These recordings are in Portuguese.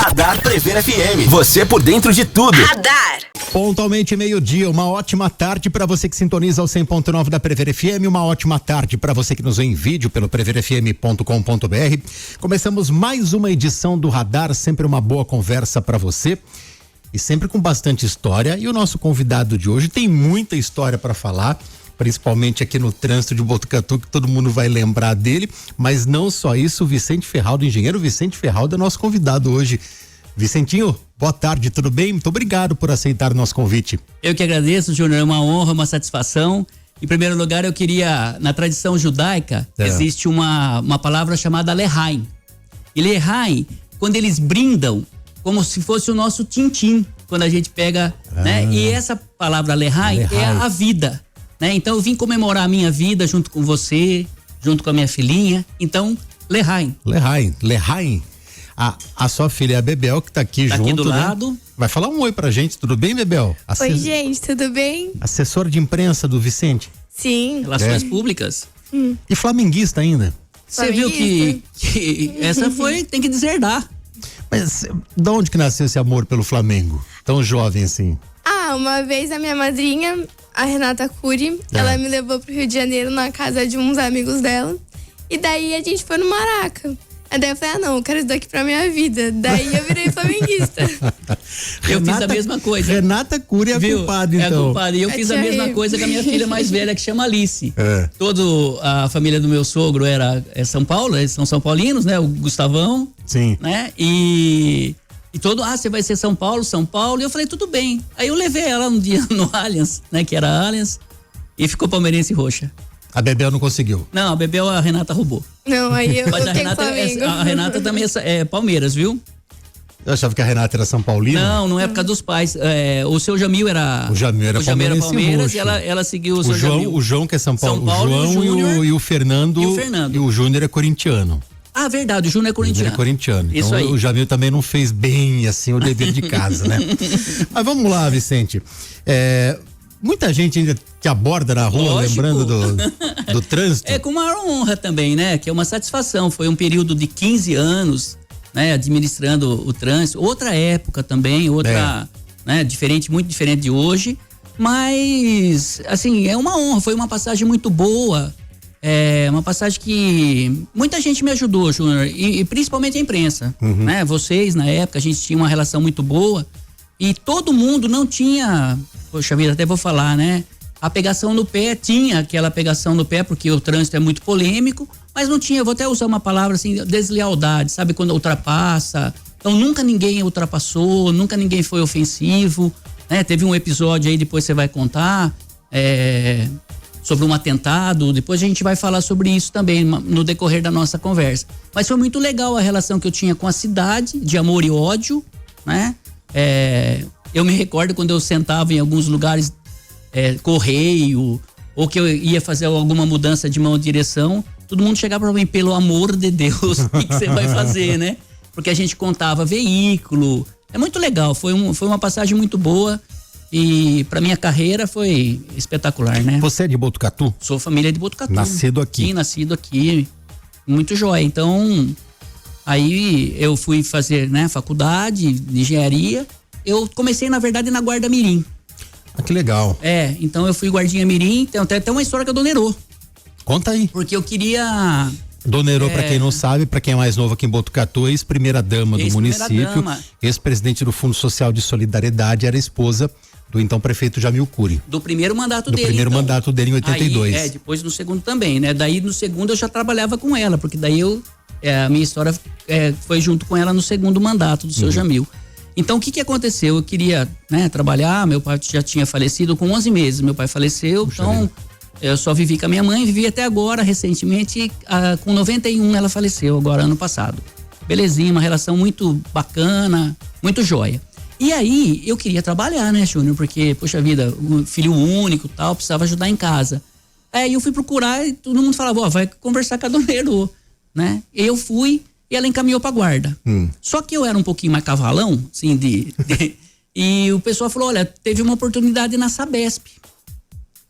Radar Prever FM. Você por dentro de tudo. Radar. Pontualmente meio-dia, uma ótima tarde para você que sintoniza o 100.9 da Prever FM, uma ótima tarde para você que nos vê em vídeo pelo preverfm.com.br. Começamos mais uma edição do Radar, sempre uma boa conversa para você e sempre com bastante história. E o nosso convidado de hoje tem muita história para falar, principalmente aqui no trânsito de Botucatu, que todo mundo vai lembrar dele, mas não só isso, o Vicente Ferraldo, o engenheiro Vicente Ferraldo é nosso convidado hoje. Vicentinho, boa tarde, tudo bem? Muito obrigado por aceitar o nosso convite. Eu que agradeço, Júnior, é uma honra, uma satisfação. Em primeiro lugar, eu queria, na tradição judaica, existe uma palavra chamada lehaim. E lehaim, quando eles brindam, como se fosse o nosso tintim, quando a gente pega, né? E essa palavra lehaim é a vida, né? Então eu vim comemorar a minha vida junto com você, junto com a minha filhinha. Então, lehaim. Lehaim. A sua filha, a Bebel, que tá aqui junto, aqui do né? lado. Vai falar um oi pra gente, tudo bem, Bebel? Oi, gente, tudo bem? Assessora de imprensa do Vicente. Sim. Relações públicas. E flamenguista ainda. Você viu que essa tem que deserdar. Mas de onde que nasceu esse amor pelo Flamengo? Tão jovem assim. Uma vez a minha madrinha, a Renata Cury, ela me levou pro Rio de Janeiro na casa de uns amigos dela. E daí a gente foi no Maraca. Aí daí eu falei, não, eu quero isso daqui pra minha vida. Daí eu virei flamenguista. Eu fiz a mesma coisa. Renata Cury é culpada, então. É culpada. E eu fiz a mesma coisa com a minha filha mais velha, que chama Alice. Toda a família do meu sogro é São Paulo, eles são Paulinos, né? O Gustavão. Sim. Né? E todo, você vai ser São Paulo. E eu falei, tudo bem. Aí eu levei ela um dia no Allianz, né? Que era Allianz. E ficou palmeirense roxa. A Bebel não conseguiu? Não, a Bebel a Renata roubou. Não, aí eu Mas a Renata também é Palmeiras, viu? Eu achava que a Renata era São Paulina. Não é por causa dos pais. O seu Jamil era. O Jamil era Palmeiras e ela seguiu o seu Jamil. O João, que é São Paulo. São Paulo, o João e o Fernando. E o Júnior é corintiano. Ah, verdade, o Júnior é corintiano. Então, isso aí. O Jamil também não fez bem assim o dever de casa, né? Mas vamos lá, Vicente. Muita gente ainda te aborda na rua, lógico, lembrando do trânsito. É com uma honra também, né? Que é uma satisfação. Foi um período de 15 anos, né? Administrando o trânsito. Outra época também, né? Muito diferente de hoje. Mas, assim, é uma honra. Foi uma passagem muito boa. É uma passagem que muita gente me ajudou, Júnior. E principalmente a imprensa, né? Vocês, na época, a gente tinha uma relação muito boa. E todo mundo não tinha, poxa vida, até vou falar, né? A pegação no pé, tinha aquela pegação no pé, porque o trânsito é muito polêmico, mas não tinha, vou até usar uma palavra assim, deslealdade, sabe? Quando ultrapassa. Então nunca ninguém ultrapassou, nunca ninguém foi ofensivo, né? Teve um episódio aí, depois você vai contar, sobre um atentado, depois a gente vai falar sobre isso também no decorrer da nossa conversa. Mas foi muito legal a relação que eu tinha com a cidade, de amor e ódio, né? Eu me recordo quando eu sentava em alguns lugares, correio, ou que eu ia fazer alguma mudança de mão de direção, todo mundo chegava para mim, pelo amor de Deus, o que você vai fazer, né? Porque a gente contava veículo, é muito legal, foi uma passagem muito boa e para minha carreira foi espetacular, né? Você é de Botucatu? Sou família de Botucatu. Nascido aqui? Sim, nascido aqui, muito jóia, então... Aí eu fui fazer, né, faculdade de engenharia. Eu comecei, na verdade, na Guarda Mirim. Que legal. Então eu fui guardinha Mirim. Tem até uma história com a Dona Herô. Conta aí. Porque eu queria... Dona Herô, pra quem não sabe, pra quem é mais novo aqui em Botucatu, ex-primeira dama do município, ex-presidente do Fundo Social de Solidariedade, era esposa do então prefeito Jamil Cury. Do primeiro mandato dele. Do primeiro mandato dele em 82. Aí, depois no segundo também, né? Daí no segundo eu já trabalhava com ela, porque daí a minha história foi junto com ela no segundo mandato do seu Jamil. Então, o que aconteceu? Eu queria, né, trabalhar, meu pai já tinha falecido com 11 meses, meu pai faleceu, então eu só vivi com a minha mãe, vivi até agora, recentemente, com 91 ela faleceu, agora ano passado. Belezinha, uma relação muito bacana, muito jóia. E aí, eu queria trabalhar, né, Júnior, porque, poxa vida, um filho único tal, precisava ajudar em casa. Aí eu fui procurar e todo mundo falava, vai conversar com a Dona Herô, né? Eu fui e ela encaminhou pra guarda. Só que eu era um pouquinho mais cavalão, assim, e o pessoal falou, olha, teve uma oportunidade na Sabesp.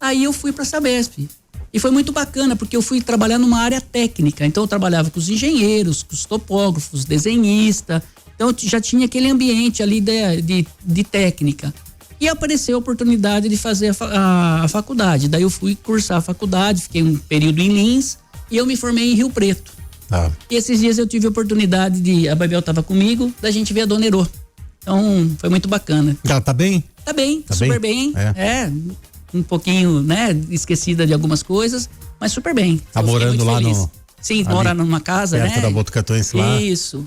Aí eu fui pra Sabesp. E foi muito bacana, porque eu fui trabalhar numa área técnica. Então eu trabalhava com os engenheiros, com os topógrafos, desenhista. Então já tinha aquele ambiente ali de técnica. E apareceu a oportunidade de fazer a faculdade. Daí eu fui cursar a faculdade, fiquei um período em Lins e eu me formei em Rio Preto. E esses dias eu tive a oportunidade a Babel estava comigo, da gente ver a Dona Herô. Então foi muito bacana. Ela tá bem? Tá bem, super bem. Um pouquinho, né, esquecida de algumas coisas, mas super bem. Tá morando lá no... Sim, mora numa casa, perto da Botucatuense lá. Isso.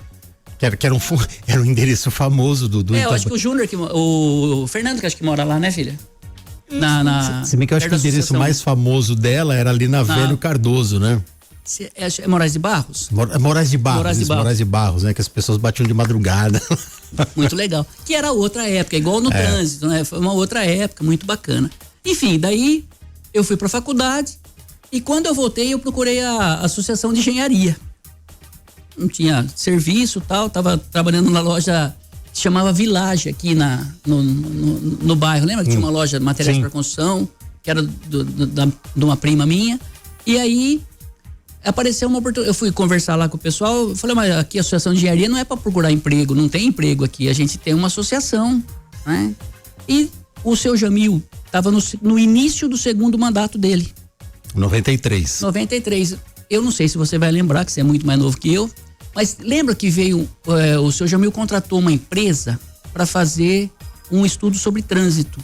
Que era um endereço famoso do eu acho que o Júnior, o Fernando que acho que mora lá, né, filha? Se bem que eu acho que o endereço mais famoso dela era ali na Velho Cardoso, né? É Moraes de Barros? Moraes de Barros, né? Que as pessoas batiam de madrugada. Muito legal. Que era outra época, igual no trânsito, né? Foi uma outra época, muito bacana. Enfim, daí eu fui pra faculdade e quando eu voltei eu procurei a Associação de Engenharia. Não tinha serviço e tal, tava trabalhando na loja que chamava Village aqui no bairro. Lembra que tinha uma loja de materiais para construção, que era de uma prima minha? E aí apareceu uma oportunidade. Eu fui conversar lá com o pessoal, eu falei, mas aqui a Associação de Engenharia não é para procurar emprego, não tem emprego aqui, a gente tem uma associação, né? E o seu Jamil estava no início do segundo mandato dele. 93. Eu não sei se você vai lembrar, que você é muito mais novo que eu, mas lembra que veio, o seu Jamil contratou uma empresa para fazer um estudo sobre trânsito,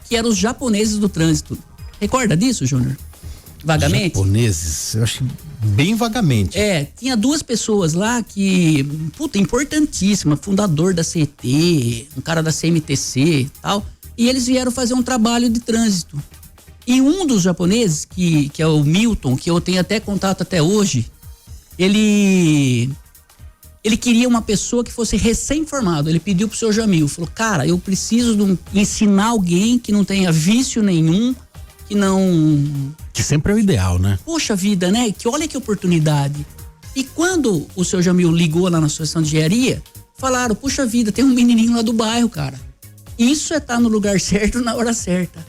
que eram os japoneses do trânsito. Recorda disso, Júnior? Vagamente? Japoneses, eu acho bem vagamente. Tinha duas pessoas lá que, importantíssima, fundador da CET, um cara da CMTC e tal, e eles vieram fazer um trabalho de trânsito. E um dos japoneses, que é o Milton, que eu tenho até contato até hoje, ele queria uma pessoa que fosse recém-formado. Ele pediu pro seu Jamil, falou, cara, eu preciso ensinar alguém que não tenha vício nenhum, que sempre é o ideal, né? Poxa vida, né? Que olha que oportunidade. E quando o seu Jamil ligou lá na Associação de Engenharia, falaram, puxa vida, tem um menininho lá do bairro, cara. Isso é estar no lugar certo na hora certa.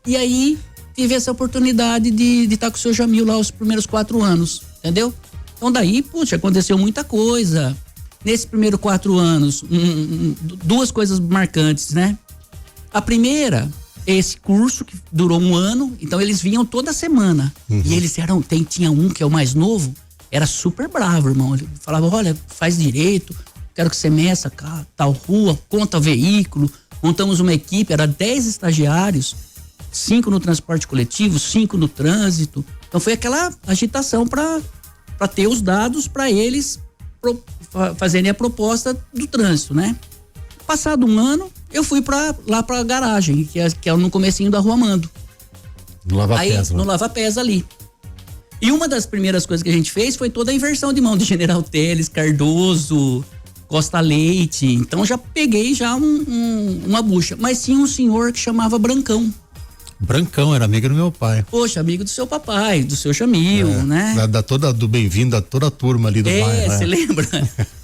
E aí tive essa oportunidade de estar com o seu Jamil lá os primeiros 4 anos, entendeu? Então daí, aconteceu muita coisa. Nesses primeiros 4 anos, duas coisas marcantes, né? A primeira, esse curso que durou 1 ano, então eles vinham toda semana. E eles tinha um que é o mais novo, era super bravo, irmão. Ele falava, olha, faz direito, quero que você meça tal rua, conta veículo. Montamos uma equipe, era 10 estagiários, 5 no transporte coletivo, 5 no trânsito. Então foi aquela agitação para ter os dados para eles fazerem a proposta do trânsito, né? Passado 1 ano, eu fui lá pra garagem, que é no comecinho da Rua Mando. No Lava-Pés. No Lava-Pés ali. E uma das primeiras coisas que a gente fez foi toda a inversão de mão de General Teles, Cardoso, Costa Leite. Então já peguei uma bucha. Mas tinha um senhor que chamava Brancão. Brancão, era amigo do meu pai. Poxa, amigo do seu papai, do seu Jamil, né? Do bem-vindo, toda a turma ali do bairro. Você lembra?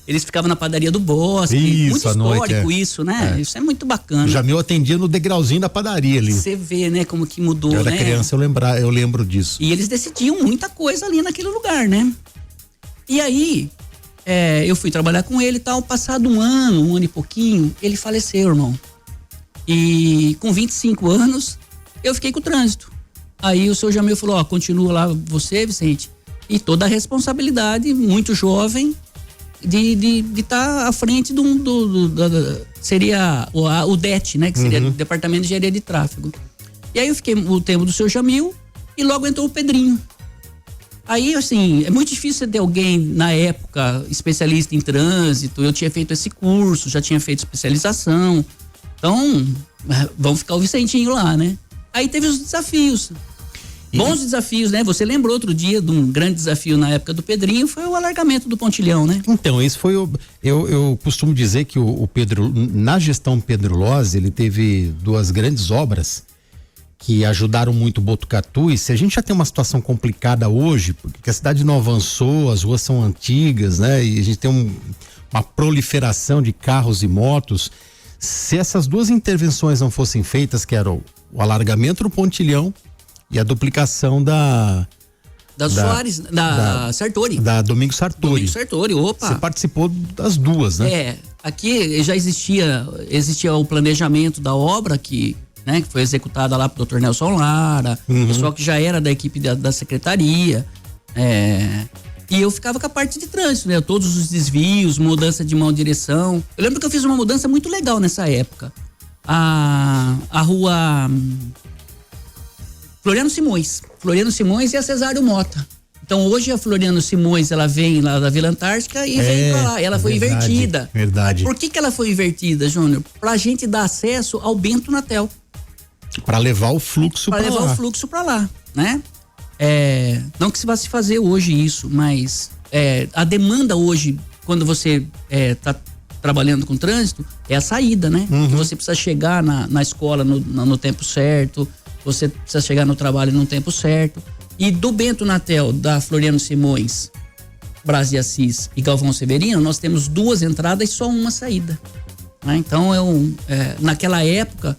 Eles ficavam na padaria do Bosque. Isso, muito histórico isso, né? Isso é muito bacana. O Jamil atendia no degrauzinho da padaria ali. Você vê, né, como que mudou, eu era criança, eu lembro disso. E eles decidiam muita coisa ali naquele lugar, né? E aí, eu fui trabalhar com ele e tal, passado 1 ano e pouquinho, ele faleceu, irmão. E com 25 anos, eu fiquei com o trânsito. Aí o seu Jamil falou, continua lá você, Vicente, e toda a responsabilidade, muito jovem, de estar à frente seria o DET, né? Que seria o Departamento de Engenharia de Tráfego. E aí eu fiquei o tempo do seu Jamil e logo entrou o Pedrinho. Aí, assim, é muito difícil ter alguém, na época, especialista em trânsito. Eu tinha feito esse curso, já tinha feito especialização. Então, vamos ficar o Vicentinho lá, né? Aí teve os desafios. Bons desafios, né? Você lembrou outro dia de um grande desafio na época do Pedrinho, foi o alargamento do Pontilhão, né? Então, esse foi eu costumo dizer que o Pedro, na gestão Pedro Lozzi, ele teve 2 grandes obras que ajudaram muito Botucatu. E se a gente já tem uma situação complicada hoje, porque a cidade não avançou, as ruas são antigas, né? E a gente tem uma proliferação de carros e motos. Se essas 2 intervenções não fossem feitas, que era o alargamento do Pontilhão e a duplicação da Da Soares, da Sartori. Da Domingos Sartori. Domingos Sartori, opa. Você participou das duas, né? Aqui já existia o planejamento da obra que foi executada lá pro Dr. Nelson Lara, pessoal que já era da equipe da secretaria. E eu ficava com a parte de trânsito, né? Todos os desvios, mudança de mão de direção. Eu lembro que eu fiz uma mudança muito legal nessa época. A rua Floriano Simões e a Cesário Mota. Então hoje a Floriano Simões, ela vem lá da Vila Antártica e vem pra lá. Ela foi invertida. Verdade. Por que ela foi invertida, Júnior? Pra gente dar acesso ao Bento Natel. Pra levar o fluxo pra lá. Pra levar o fluxo pra lá, né? Não que se vá se fazer hoje isso, mas a demanda hoje, quando você tá trabalhando com trânsito, é a saída, né? Você precisa chegar na escola no tempo certo, você precisa chegar no trabalho no tempo certo. E do Bento Natel, da Floriano Simões, Braz de Assis e Galvão Severino, nós temos 2 entradas e só uma saída. Né? Então, naquela época,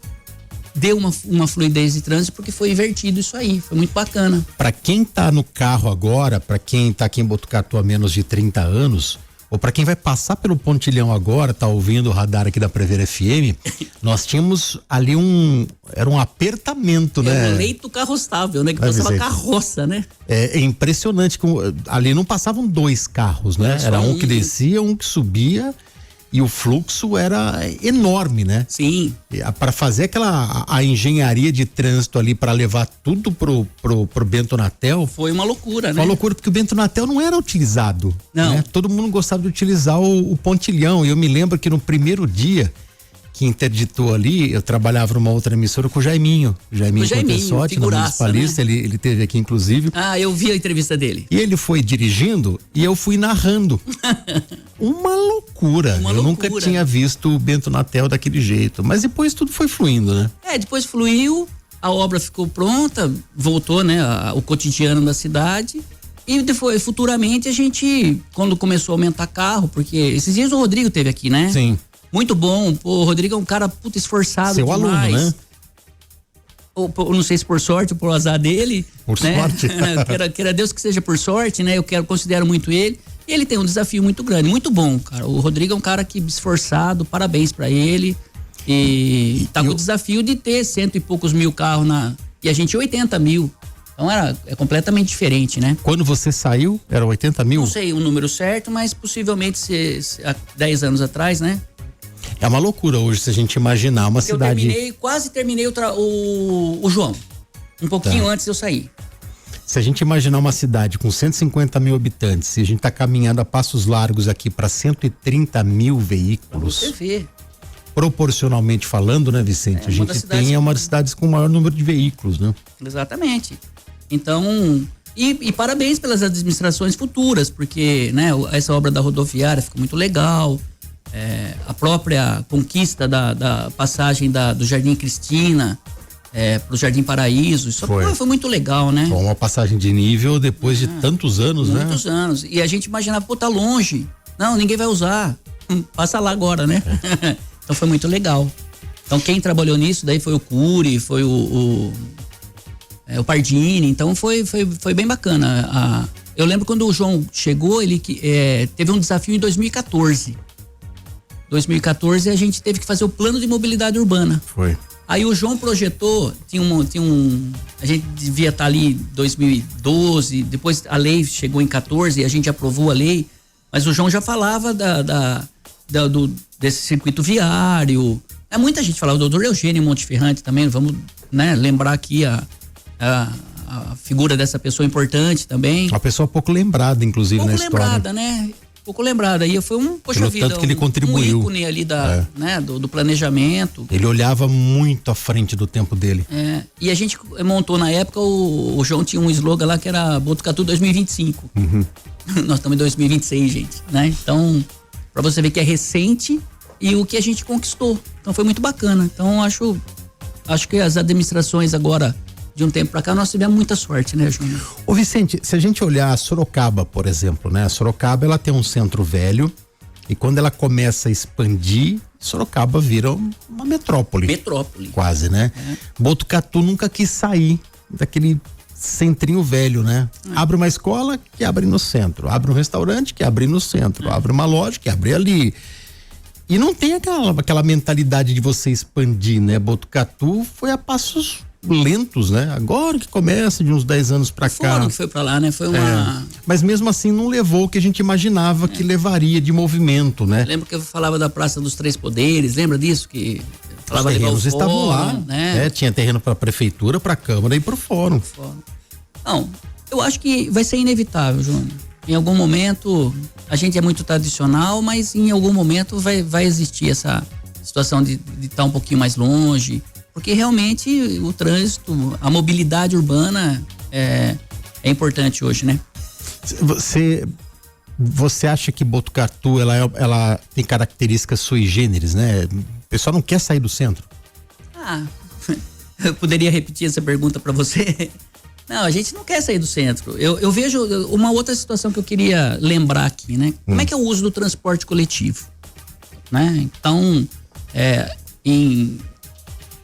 deu uma fluidez de trânsito porque foi invertido isso aí, foi muito bacana. Para quem tá no carro agora, para quem tá aqui em Botucatu há menos de 30 anos, ou para quem vai passar pelo Pontilhão agora, tá ouvindo o radar aqui da Prever FM, nós tínhamos ali era um apertamento, né? Um leito carroçável, né? Que passava carroça, né? É impressionante, ali não passavam 2 carros, né? Era um que descia, um que subia. E o fluxo era enorme, né? Sim. Para fazer a engenharia de trânsito ali para levar tudo pro Bento Natel. Foi uma loucura, né? Foi uma loucura porque o Bento Natel não era utilizado. Não. Né? Todo mundo gostava de utilizar o Pontilhão. E eu me lembro que no primeiro dia que interditou ali, eu trabalhava numa outra emissora com o Jaiminho Contessotti, na Municipalista, né? ele teve aqui inclusive. Eu vi a entrevista dele. E ele foi dirigindo e eu fui narrando. Uma loucura. Eu nunca tinha visto o Bento Natel daquele jeito, mas depois tudo foi fluindo, né? Depois fluiu, a obra ficou pronta, voltou, né, o cotidiano da cidade. E depois, futuramente, a gente, quando começou a aumentar carro, porque esses dias o Rodrigo teve aqui, né? Sim. Muito bom, o Rodrigo é um cara esforçado Seu demais. Aluno, né? Não sei se por sorte ou por azar dele. Por né? sorte. Queira Deus que seja por sorte, né? Considero muito ele. Ele tem um desafio muito grande, muito bom, cara. O Rodrigo é um cara que esforçado, parabéns pra ele. E tá com o desafio de ter 100 e poucos mil carros e a gente 80 mil. Então é completamente diferente, né? Quando você saiu, era 80 mil? Não sei o número certo, mas possivelmente há 10 anos atrás, né? É uma loucura hoje se a gente imaginar uma cidade. Eu quase terminei o João. Um pouquinho antes eu saí. Se a gente imaginar uma cidade com 150 mil habitantes, se a gente tá caminhando a passos largos aqui para 130 mil veículos. Você vê. Proporcionalmente falando, né, Vicente? A gente tem uma das cidades com o maior número de veículos, né? Exatamente. Então, e parabéns pelas administrações futuras, porque, né, essa obra da rodoviária ficou muito legal. A própria conquista da passagem do Jardim Cristina pro Jardim Paraíso, isso foi muito legal, né? Foi uma passagem de nível depois de tantos anos, né? Muitos anos. E a gente imaginava, tá longe. Não, ninguém vai usar. Passa lá agora, né? Então foi muito legal. Então quem trabalhou nisso daí foi o Cury, foi o Pardini, então foi bem bacana. Eu lembro quando o João chegou, ele teve um desafio em 2014. 2014 a gente teve que fazer o plano de mobilidade urbana. Foi. Aí o João projetou, a gente devia estar ali em 2012, depois a lei chegou em 14 e a gente aprovou a lei, mas o João já falava desse circuito viário. Muita gente falava, o doutor Eugênio Monteferrante também, vamos, né, lembrar aqui a figura dessa pessoa importante também. Uma pessoa pouco lembrada, inclusive, na história. Pouco lembrada, né? Pouco lembrada. E foi tanto que ele contribuiu. Um ícone ali né, do planejamento. Ele olhava muito à frente do tempo dele. E a gente montou na época, o João tinha um slogan lá que era Botucatu 2025. Nós estamos em 2026, gente, né? Então, pra você ver que é recente e o que a gente conquistou. Então foi muito bacana. Então acho que as administrações agora, de um tempo pra cá, nós tivemos muita sorte, né, Júnior? Ô Vicente, se a gente olhar a Sorocaba, por exemplo, né? A Sorocaba, ela tem um centro velho e quando ela começa a expandir, Sorocaba vira uma metrópole. Metrópole. Quase, né? Botucatu nunca quis sair daquele centrinho velho, né? Abre uma escola, que abre no centro. Abre um restaurante, que abre no centro. Abre uma loja, que abre ali. E não tem aquela mentalidade de você expandir, né? Botucatu foi a passos lentos, né? Agora que começa, de uns 10 anos pra cá. Fórum que foi pra lá, né? Foi uma... Mas mesmo assim não levou o que a gente imaginava que levaria de movimento, né? Lembra que eu falava da Praça dos Três Poderes, lembra disso? Que falava os terrenos estavam lá, né? Tinha terreno pra prefeitura, pra Câmara e pro fórum. Não, eu acho que vai ser inevitável, Júnior. Em algum momento, a gente é muito tradicional, mas em algum momento vai existir essa situação de estar um pouquinho mais longe, porque realmente o trânsito, a mobilidade urbana é importante hoje, né? Você acha que Botucatu ela tem características sui generis, né? O pessoal não quer sair do centro? Eu poderia repetir essa pergunta para você? Não, a gente não quer sair do centro. Eu vejo uma outra situação que eu queria lembrar aqui, né? Como é que é o uso do transporte coletivo? Né? Então,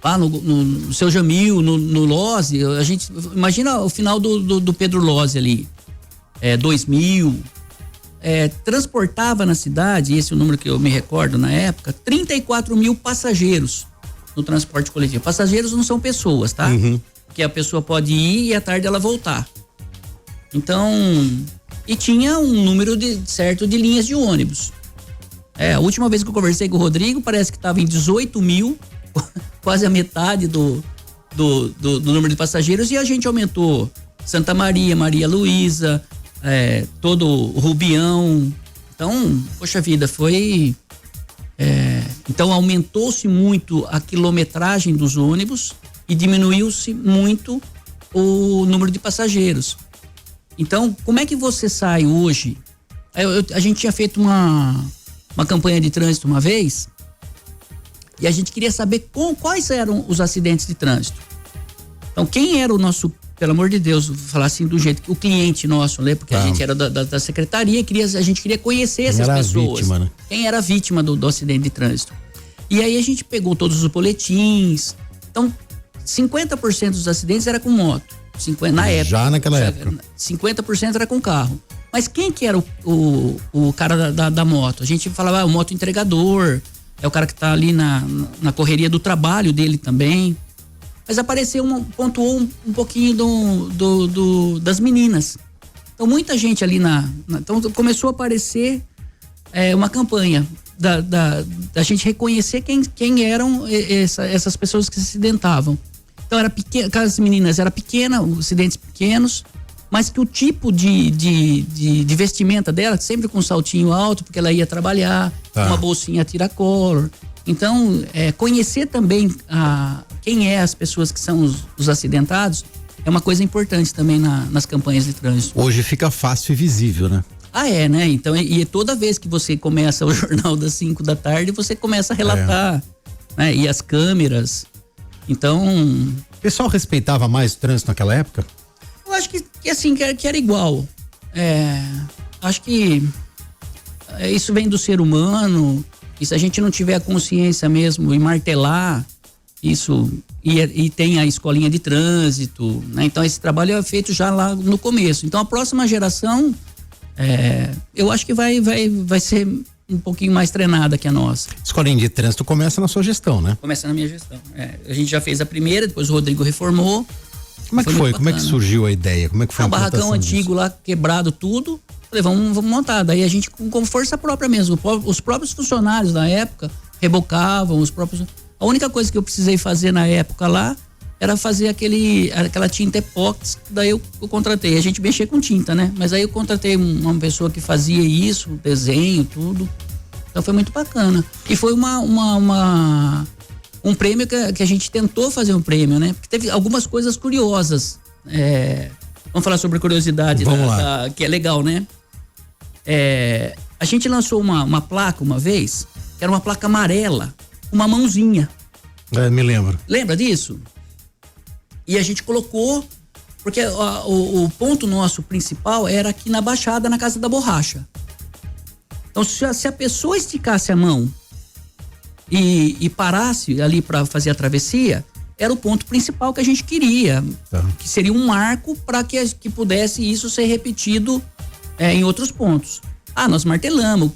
lá no Seu Jamil, no Lose, a gente imagina o final do Pedro Lose ali, 2000, transportava na cidade, esse é o número que eu me recordo na época, 34 mil passageiros no transporte coletivo. Passageiros não são pessoas, tá? Que a pessoa pode ir e à tarde ela voltar. Então, e tinha um número certo de linhas de ônibus. A última vez que eu conversei com o Rodrigo, parece que estava em 18 mil, quase a metade do número de passageiros, e a gente aumentou Santa Maria, Maria Luísa, todo o Rubião. Então, poxa vida, foi... então aumentou-se muito a quilometragem dos ônibus e diminuiu-se muito o número de passageiros. Então, como é que você sai hoje? A gente tinha feito uma campanha de trânsito uma vez e a gente queria saber quais eram os acidentes de trânsito. Então, quem era o nosso, pelo amor de Deus, vou falar assim do jeito que o cliente nosso, né? Porque a gente era da secretaria, a gente queria conhecer essas pessoas. Vítima, né? Quem era a vítima do acidente de trânsito. E aí a gente pegou todos os boletins. Então, 50% dos acidentes era com moto. Na época. Já naquela época. 50% era com carro. Mas quem que era o cara da moto? A gente falava, o moto entregador, é o cara que tá ali na correria do trabalho dele também. Mas pontuou um pouquinho das meninas. Então muita gente ali então começou a aparecer uma campanha da gente reconhecer quem eram essas pessoas que se acidentavam. Então era pequena, aquelas meninas eram pequenas, acidentes pequenos, mas que o tipo de vestimenta dela, sempre com um saltinho alto, porque ela ia trabalhar, uma bolsinha tiracolor. Então, conhecer também quem as pessoas que são os acidentados é uma coisa importante também nas campanhas de trânsito. Hoje fica fácil e visível, né? Né? Então, e toda vez que você começa o jornal das 5 da tarde, você começa a relatar, né? E as câmeras. Então... O pessoal respeitava mais o trânsito naquela época? Eu acho que era igual. Acho que isso vem do ser humano, e se a gente não tiver a consciência mesmo e martelar isso, e tem a escolinha de trânsito, né? Então esse trabalho é feito já lá no começo. Então a próxima geração, eu acho que vai ser um pouquinho mais treinada que a nossa. Escolinha de trânsito começa na sua gestão, né? Começa na minha gestão. A gente já fez a primeira, depois o Rodrigo reformou. Como é que foi? Como é que surgiu a ideia? Como é que foi o barracão antigo lá, quebrado tudo. Falei, vamos montar. Daí a gente, com força própria mesmo, os próprios funcionários na época rebocavam, a única coisa que eu precisei fazer na época lá era fazer aquela tinta epóxi, daí eu contratei. A gente mexia com tinta, né? Mas aí eu contratei uma pessoa que fazia isso, desenho, tudo. Então foi muito bacana. E foi um prêmio que a gente tentou fazer um prêmio, né? Porque teve algumas coisas curiosas. Vamos falar sobre curiosidade, que é legal, né? A gente lançou uma placa uma vez, que era uma placa amarela, uma mãozinha. Me lembro. Lembra disso? E a gente colocou, porque o ponto nosso principal era aqui na Baixada, na Casa da Borracha. Então, se a pessoa esticasse a mão e parasse ali para fazer a travessia, era o ponto principal que a gente queria, Tá. que seria um marco para que pudesse isso ser repetido em outros pontos. Nós martelamos,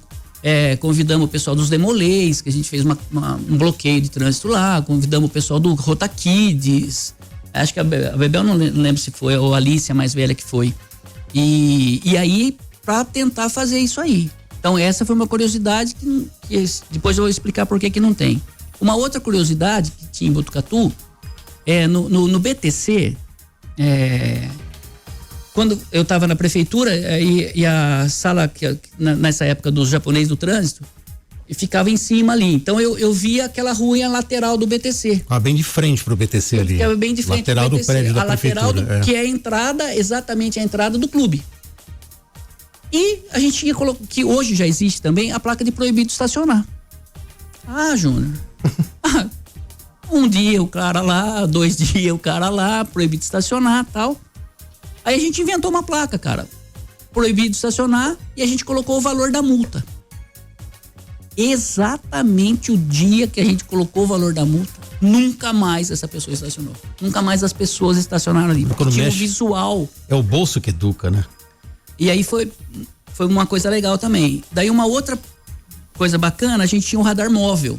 convidamos o pessoal dos Demolês, que a gente fez um bloqueio de trânsito lá, convidamos o pessoal do Rota Kids, acho que a Bebel não lembro se foi, ou a Alice, a mais velha que foi. E aí, para tentar fazer isso aí. Então, essa foi uma curiosidade que depois eu vou explicar por que não tem. Uma outra curiosidade que tinha em Botucatu, no BTC, quando eu estava na prefeitura e a sala, nessa época dos japoneses do trânsito, ficava em cima ali. Então eu via aquela rua lateral do BTC. Bem de frente pro BTC ali. Ficava bem de frente lateral pro BTC. do prédio da prefeitura. Lateral que é a entrada, exatamente a entrada do clube. E a gente tinha colocado, que hoje já existe também, a placa de proibido estacionar. Júnior. Um dia o cara lá, 2 dias o cara lá, proibido estacionar e tal. Aí a gente inventou uma placa, cara. Proibido estacionar, e a gente colocou o valor da multa. Exatamente o dia que a gente colocou o valor da multa, nunca mais essa pessoa estacionou. Nunca mais as pessoas estacionaram ali. Porque tinha um visual. É o bolso que educa, né? E aí foi uma coisa legal também. Daí uma outra coisa bacana, a gente tinha um radar móvel.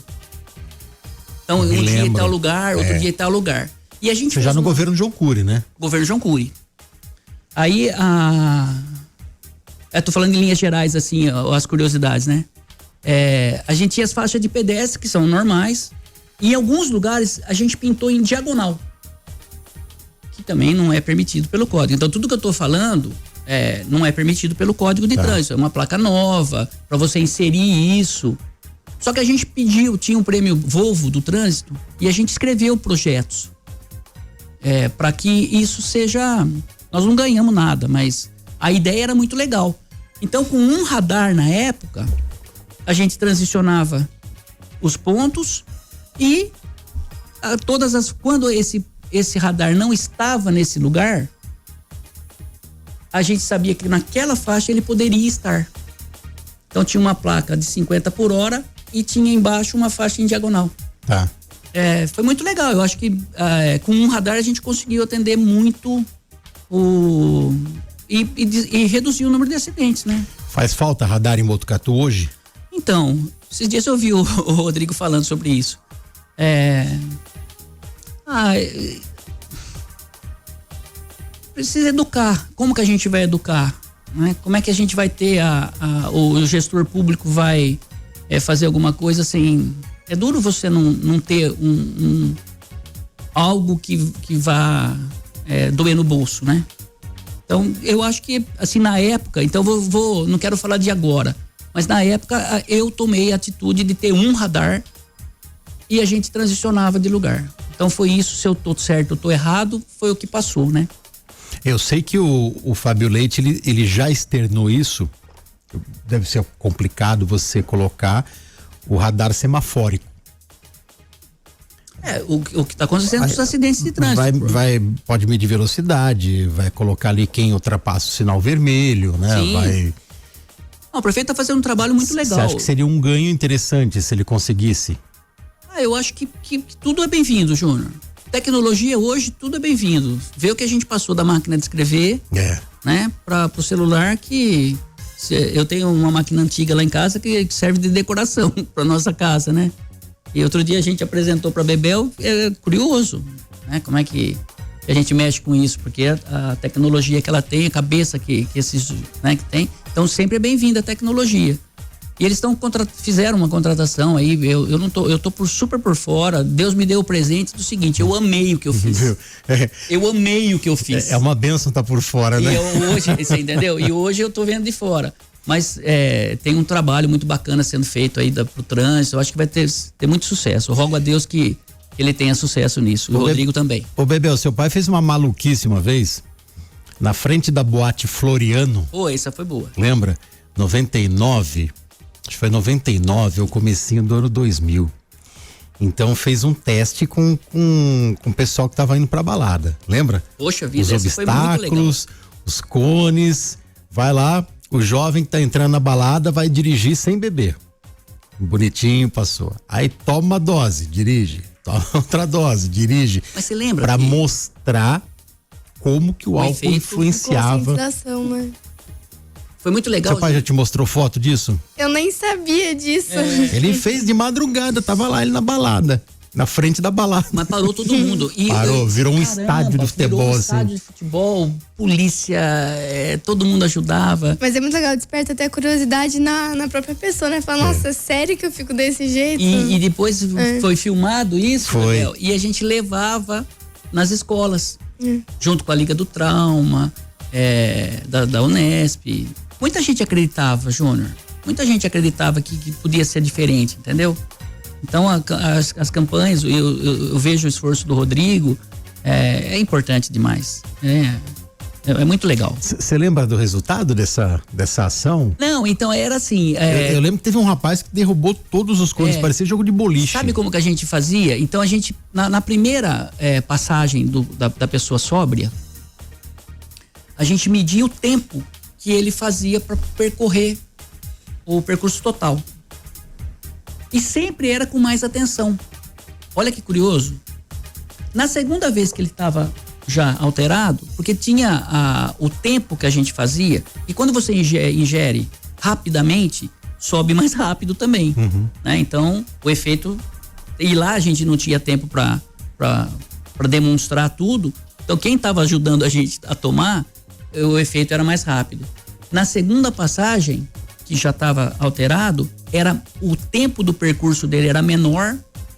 Então, um dia em tal lugar, outro dia em tal lugar. E a gente já no governo João Cury, né? Governo João Cury. Aí, tô falando em linhas gerais, assim, as curiosidades, né? A gente tinha as faixas de pedestre, que são normais. E em alguns lugares, a gente pintou em diagonal. Que também não é permitido pelo código. Então, tudo que eu tô falando não é permitido pelo Código de Trânsito. É uma placa nova, para você inserir isso. Só que a gente tinha um prêmio Volvo do Trânsito, e a gente escreveu projetos para que isso seja... Nós não ganhamos nada, mas a ideia era muito legal. Então, com um radar na época, a gente transicionava os pontos e quando esse radar não estava nesse lugar, a gente sabia que naquela faixa ele poderia estar. Então tinha uma placa de 50 por hora e tinha embaixo uma faixa em diagonal. Tá. Foi muito legal. Eu acho que com um radar a gente conseguiu atender muito e reduzir o número de acidentes, né? Faz falta radar em Botucatu hoje? Então, esses dias eu ouvi o Rodrigo falando sobre isso. Precisa educar. Como que a gente vai educar? Né? Como é que a gente vai ter o gestor público vai fazer alguma coisa assim? É duro você não ter algo que vá doer no bolso, né? Então, eu acho que, assim, na época, então não quero falar de agora, mas na época eu tomei a atitude de ter um radar e a gente transicionava de lugar. Então foi isso, se eu tô certo ou tô errado, foi o que passou, né? Eu sei que o Fábio Leite, ele já externou isso. Deve ser complicado você colocar o radar semafórico. O que está acontecendo com os acidentes de trânsito. Pode medir velocidade, vai colocar ali quem ultrapassa o sinal vermelho, né? Sim. Não, o prefeito está fazendo um trabalho muito legal. Você acha que seria um ganho interessante se ele conseguisse? Eu acho que tudo é bem-vindo, Júnior. Tecnologia hoje, tudo é bem-vindo. Vê o que a gente passou da máquina de escrever, né? Para o celular, que eu tenho uma máquina antiga lá em casa que serve de decoração para nossa casa, né? E outro dia a gente apresentou para a Bebel, curioso, né? Como é que a gente mexe com isso, porque a tecnologia que ela tem, a cabeça que esses, né, que tem, então sempre é bem-vinda a tecnologia. E eles fizeram uma contratação aí, eu tô super por fora. Deus me deu o presente do seguinte, eu amei o que eu fiz. Eu amei o que eu fiz. É uma bênção tá por fora, né? E hoje, você entendeu? E hoje eu tô vendo de fora. Mas tem um trabalho muito bacana sendo feito aí pro trânsito. Eu acho que vai ter muito sucesso. Eu rogo a Deus que ele tenha sucesso nisso. O Rodrigo também. Ô, Bebel, seu pai fez uma maluquice uma vez na frente da boate Floriano. Essa foi boa. Lembra? 99. Acho que foi 99, ou comecinho do ano 2000. Então fez um teste com o pessoal que tava indo pra balada. Lembra? Poxa vida, os obstáculos, os cones. Vai lá, o jovem que tá entrando na balada vai dirigir sem beber. bonitinho, passou. Aí toma dose, dirige. Toma outra dose, dirige. Mas você lembra? Pra mostrar como que o álcool efeito, influenciava. Conscientização, né? Foi muito legal. Seu pai já te mostrou foto disso? Eu nem sabia disso. Ele fez de madrugada, tava lá ele na balada. Na frente da balada. Mas parou todo mundo. E, Parou, virou um estádio de futebol, virou um assim. estádio de futebol, polícia, todo mundo ajudava. Mas é muito legal, desperta até curiosidade na própria pessoa, né? Fala, nossa, é sério que eu fico desse jeito? E depois foi filmado isso, Foi. Gabriel, e a gente levava nas escolas, junto com a Liga do Trauma, da Unesp. Muita gente acreditava, Júnior. Muita gente acreditava que podia ser diferente, entendeu? Então as campanhas, eu vejo o esforço do Rodrigo, é importante demais. É muito legal. Você lembra do resultado dessa ação? Não, então era assim. Eu lembro que teve um rapaz que derrubou todos os cones, parecia jogo de boliche. Sabe como que a gente fazia? Então a gente, na primeira passagem da pessoa sóbria, a gente media o tempo que ele fazia para percorrer o percurso total. E sempre era com mais atenção. Olha que curioso. Na segunda vez que ele estava já alterado, porque tinha o tempo que a gente fazia, e quando você ingere rapidamente, sobe mais rápido também. Né? Então, o efeito... E lá a gente não tinha tempo para demonstrar tudo. Então, quem estava ajudando a gente a tomar, o efeito era mais rápido. Na segunda passagem, que já estava alterado, o tempo do percurso dele era menor,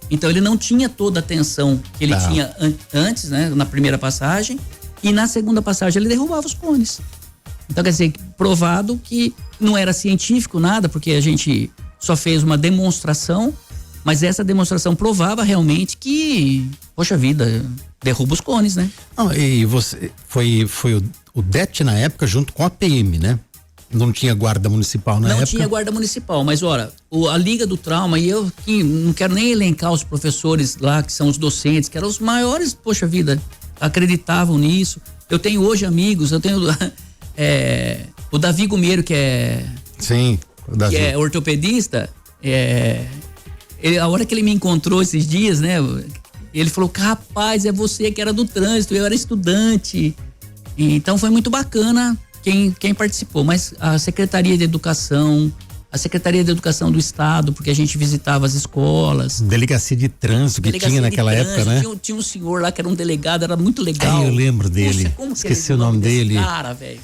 então ele não tinha toda a tensão que ele tinha antes, né, na primeira passagem, e na segunda passagem ele derrubava os cones. Então, quer dizer, provado que não era científico nada, porque a gente só fez uma demonstração, mas essa demonstração provava realmente que, poxa vida, derruba os cones, né? Não, e você foi o DET na época junto com a PM, né? Não tinha guarda municipal na época? Não tinha guarda municipal, mas olha, a Liga do Trauma, e eu que não quero nem elencar os professores lá, que são os docentes, que eram os maiores, poxa vida, acreditavam nisso. Eu tenho hoje amigos, eu tenho o Davi Gumeiro, que é... Sim, o Davi. Que é ortopedista, a hora que ele me encontrou esses dias, né, ele falou, rapaz, é você que era do trânsito, eu era estudante. Então foi muito bacana quem participou, mas a Secretaria de Educação, a Secretaria de Educação do Estado, porque a gente visitava as escolas. Delegacia de Trânsito que tinha naquela época, né? Tinha um senhor lá que era um delegado, era muito legal. Eu lembro dele. Poxa, como esqueci o nome dele. Cara, velho.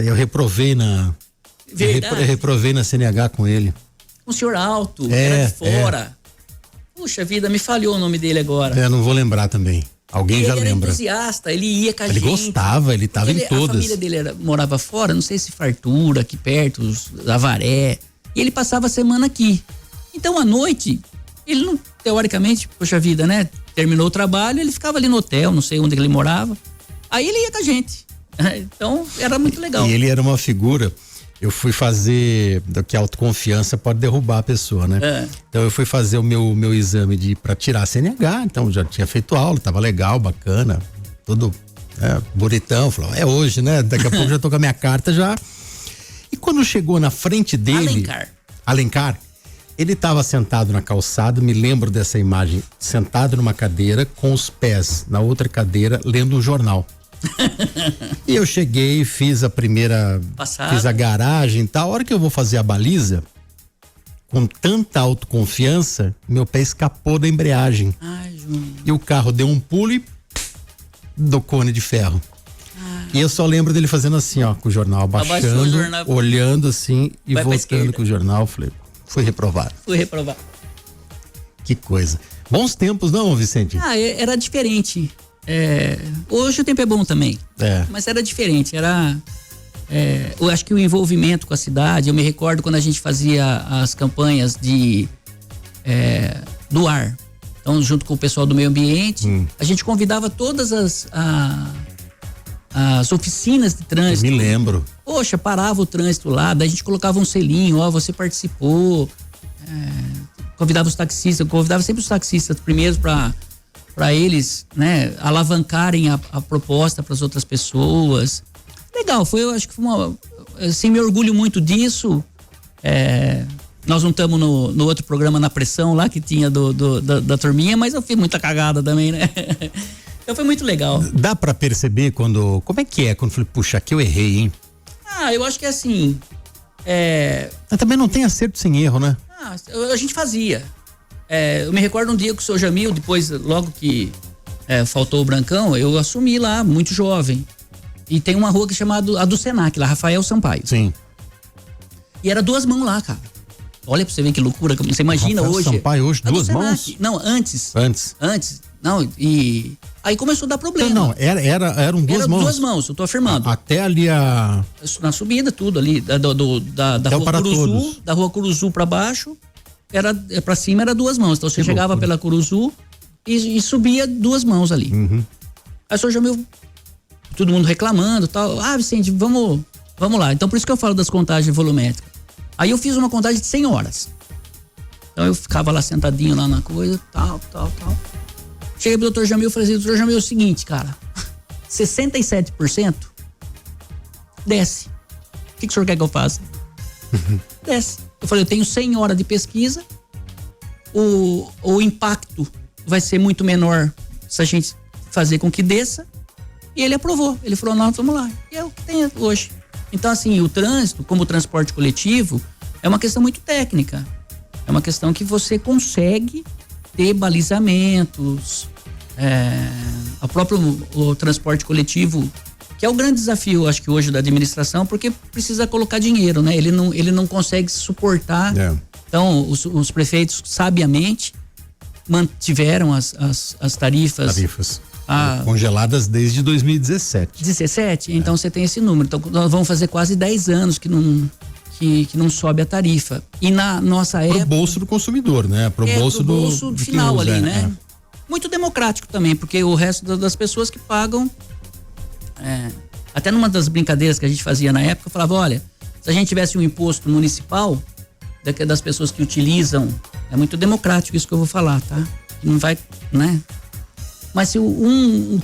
Eu reprovei reprovei na CNH com ele. Um senhor alto, era de fora. Puxa vida, me falhou o nome dele agora. Não vou lembrar também. Alguém já lembra. Ele era entusiasta, ele ia com a gente. Ele gostava, ele estava em todas. A família dele morava fora, não sei se Fartura, aqui perto, Avaré. E ele passava a semana aqui. Então, à noite, ele não, teoricamente, poxa vida, né? Terminou o trabalho, ele ficava ali no hotel, não sei onde ele morava. Aí ele ia com a gente. Então, era muito legal. E ele era uma figura... Eu fui fazer, que a autoconfiança pode derrubar a pessoa, né? Então eu fui fazer o meu exame para tirar a CNH, então já tinha feito aula, tava legal, bacana, tudo bonitão, falou, é hoje, né? Daqui a pouco já tô com a minha carta já. E quando chegou na frente dele, Alencar, ele tava sentado na calçada, me lembro dessa imagem, sentado numa cadeira, com os pés na outra cadeira, lendo um jornal. E eu cheguei, fiz a primeira, fiz a garagem e tal. A hora que eu vou fazer a baliza, com tanta autoconfiança, meu pé escapou da embreagem. Ai, Júnior. E o carro deu um pulo e do cone de ferro. E eu só lembro dele fazendo assim, ó, com o jornal abaixando, olhando assim e voltando com o jornal. Falei, fui reprovado. Fui reprovado. Que coisa. Bons tempos, não, Vicente? Era diferente. Hoje o tempo é bom também, mas era diferente, eu acho que o envolvimento com a cidade, eu me recordo quando a gente fazia as campanhas do ar, então junto com o pessoal do meio ambiente, a gente convidava todas as oficinas de trânsito. Eu me lembro. Poxa, parava o trânsito lá, daí a gente colocava um selinho, você participou, convidava os taxistas, convidava sempre os taxistas primeiros para eles, né, alavancarem a proposta para as outras pessoas. Legal, eu acho que foi assim, me orgulho muito disso. Nós não estamos no outro programa Na Pressão lá que tinha da turminha, mas eu fiz muita cagada também, né? Então foi muito legal. Dá pra perceber como é que é quando eu falei, puxa, aqui eu errei, hein? Eu acho que é assim, Mas também não tem acerto sem erro, né? a gente fazia. Eu me recordo um dia que o seu Jamil, depois, logo que faltou o Brancão, eu assumi lá, muito jovem. E tem uma rua que é chamada a do Senac, lá, Rafael Sampaio. Sim. E era 2 mãos lá, cara. Olha pra você ver que loucura, você imagina Rafael hoje. Sampaio hoje, 2 mãos? Não, antes. Antes. Não, e aí começou a dar problema. Não, eram 2 mãos. 2 mãos, eu tô afirmando. Até ali Na subida, tudo ali, da Rua Curuzu, da Rua Curuzu pra baixo, pra cima era 2 mãos. Então você chegava pela Curuzu e subia 2 mãos ali. Uhum. Aí o senhor Jamil, todo mundo reclamando e tal. Vicente, vamos lá. Então por isso que eu falo das contagens volumétricas. Aí eu fiz uma contagem de 100 horas. Então eu ficava lá sentadinho lá na coisa, tal. Cheguei pro doutor Jamil e falei assim, doutor Jamil, é o seguinte, cara, 67% desce. O que o senhor quer que eu faça? Desce. Eu falei, eu tenho 100 horas de pesquisa, o impacto vai ser muito menor se a gente fazer com que desça, e ele aprovou. Ele falou, não, vamos lá. E é o que tem hoje. Então, assim, o trânsito, como o transporte coletivo, é uma questão muito técnica. É uma questão que você consegue ter balizamentos. O transporte coletivo, que é o grande desafio, acho que hoje, da administração, porque precisa colocar dinheiro, né? Ele não consegue suportar. Então, os prefeitos, sabiamente, mantiveram as tarifas. Congeladas desde 2017. 17? Então você tem esse número. Então nós vamos fazer quase 10 anos que não sobe a tarifa. E na nossa época... Pro bolso do consumidor, né? Pro bolso do final ali, né? Muito democrático também, porque o resto das pessoas que pagam... até numa das brincadeiras que a gente fazia na época, eu falava, olha, se a gente tivesse um imposto municipal, das pessoas que utilizam, é muito democrático isso que eu vou falar, tá? Não vai, né? Mas se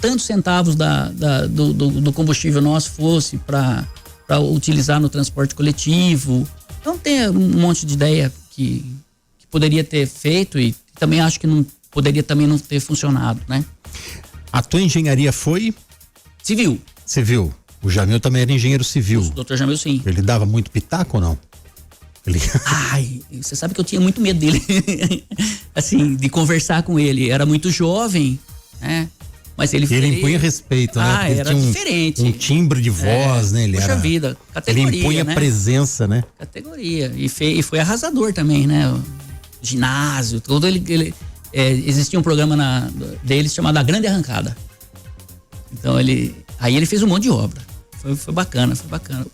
tantos centavos do combustível nosso fosse para utilizar no transporte coletivo, então tem um monte de ideia que poderia ter feito e também acho que não poderia também não ter funcionado, né? A tua engenharia foi? Civil. O Jamil também era engenheiro civil. O doutor Jamil, sim. Ele dava muito pitaco ou não? Você sabe que eu tinha muito medo dele, assim, de conversar com ele. Era muito jovem, né? Mas ele impunha respeito, né? Ele era diferente. Um timbre de voz, né? Poxa vida, categoria, ele impunha, né? Presença, né? Categoria. E foi arrasador também, né? O ginásio, todo existia um programa deles chamado A Grande Arrancada. Então aí ele fez um monte de obra. Foi bacana.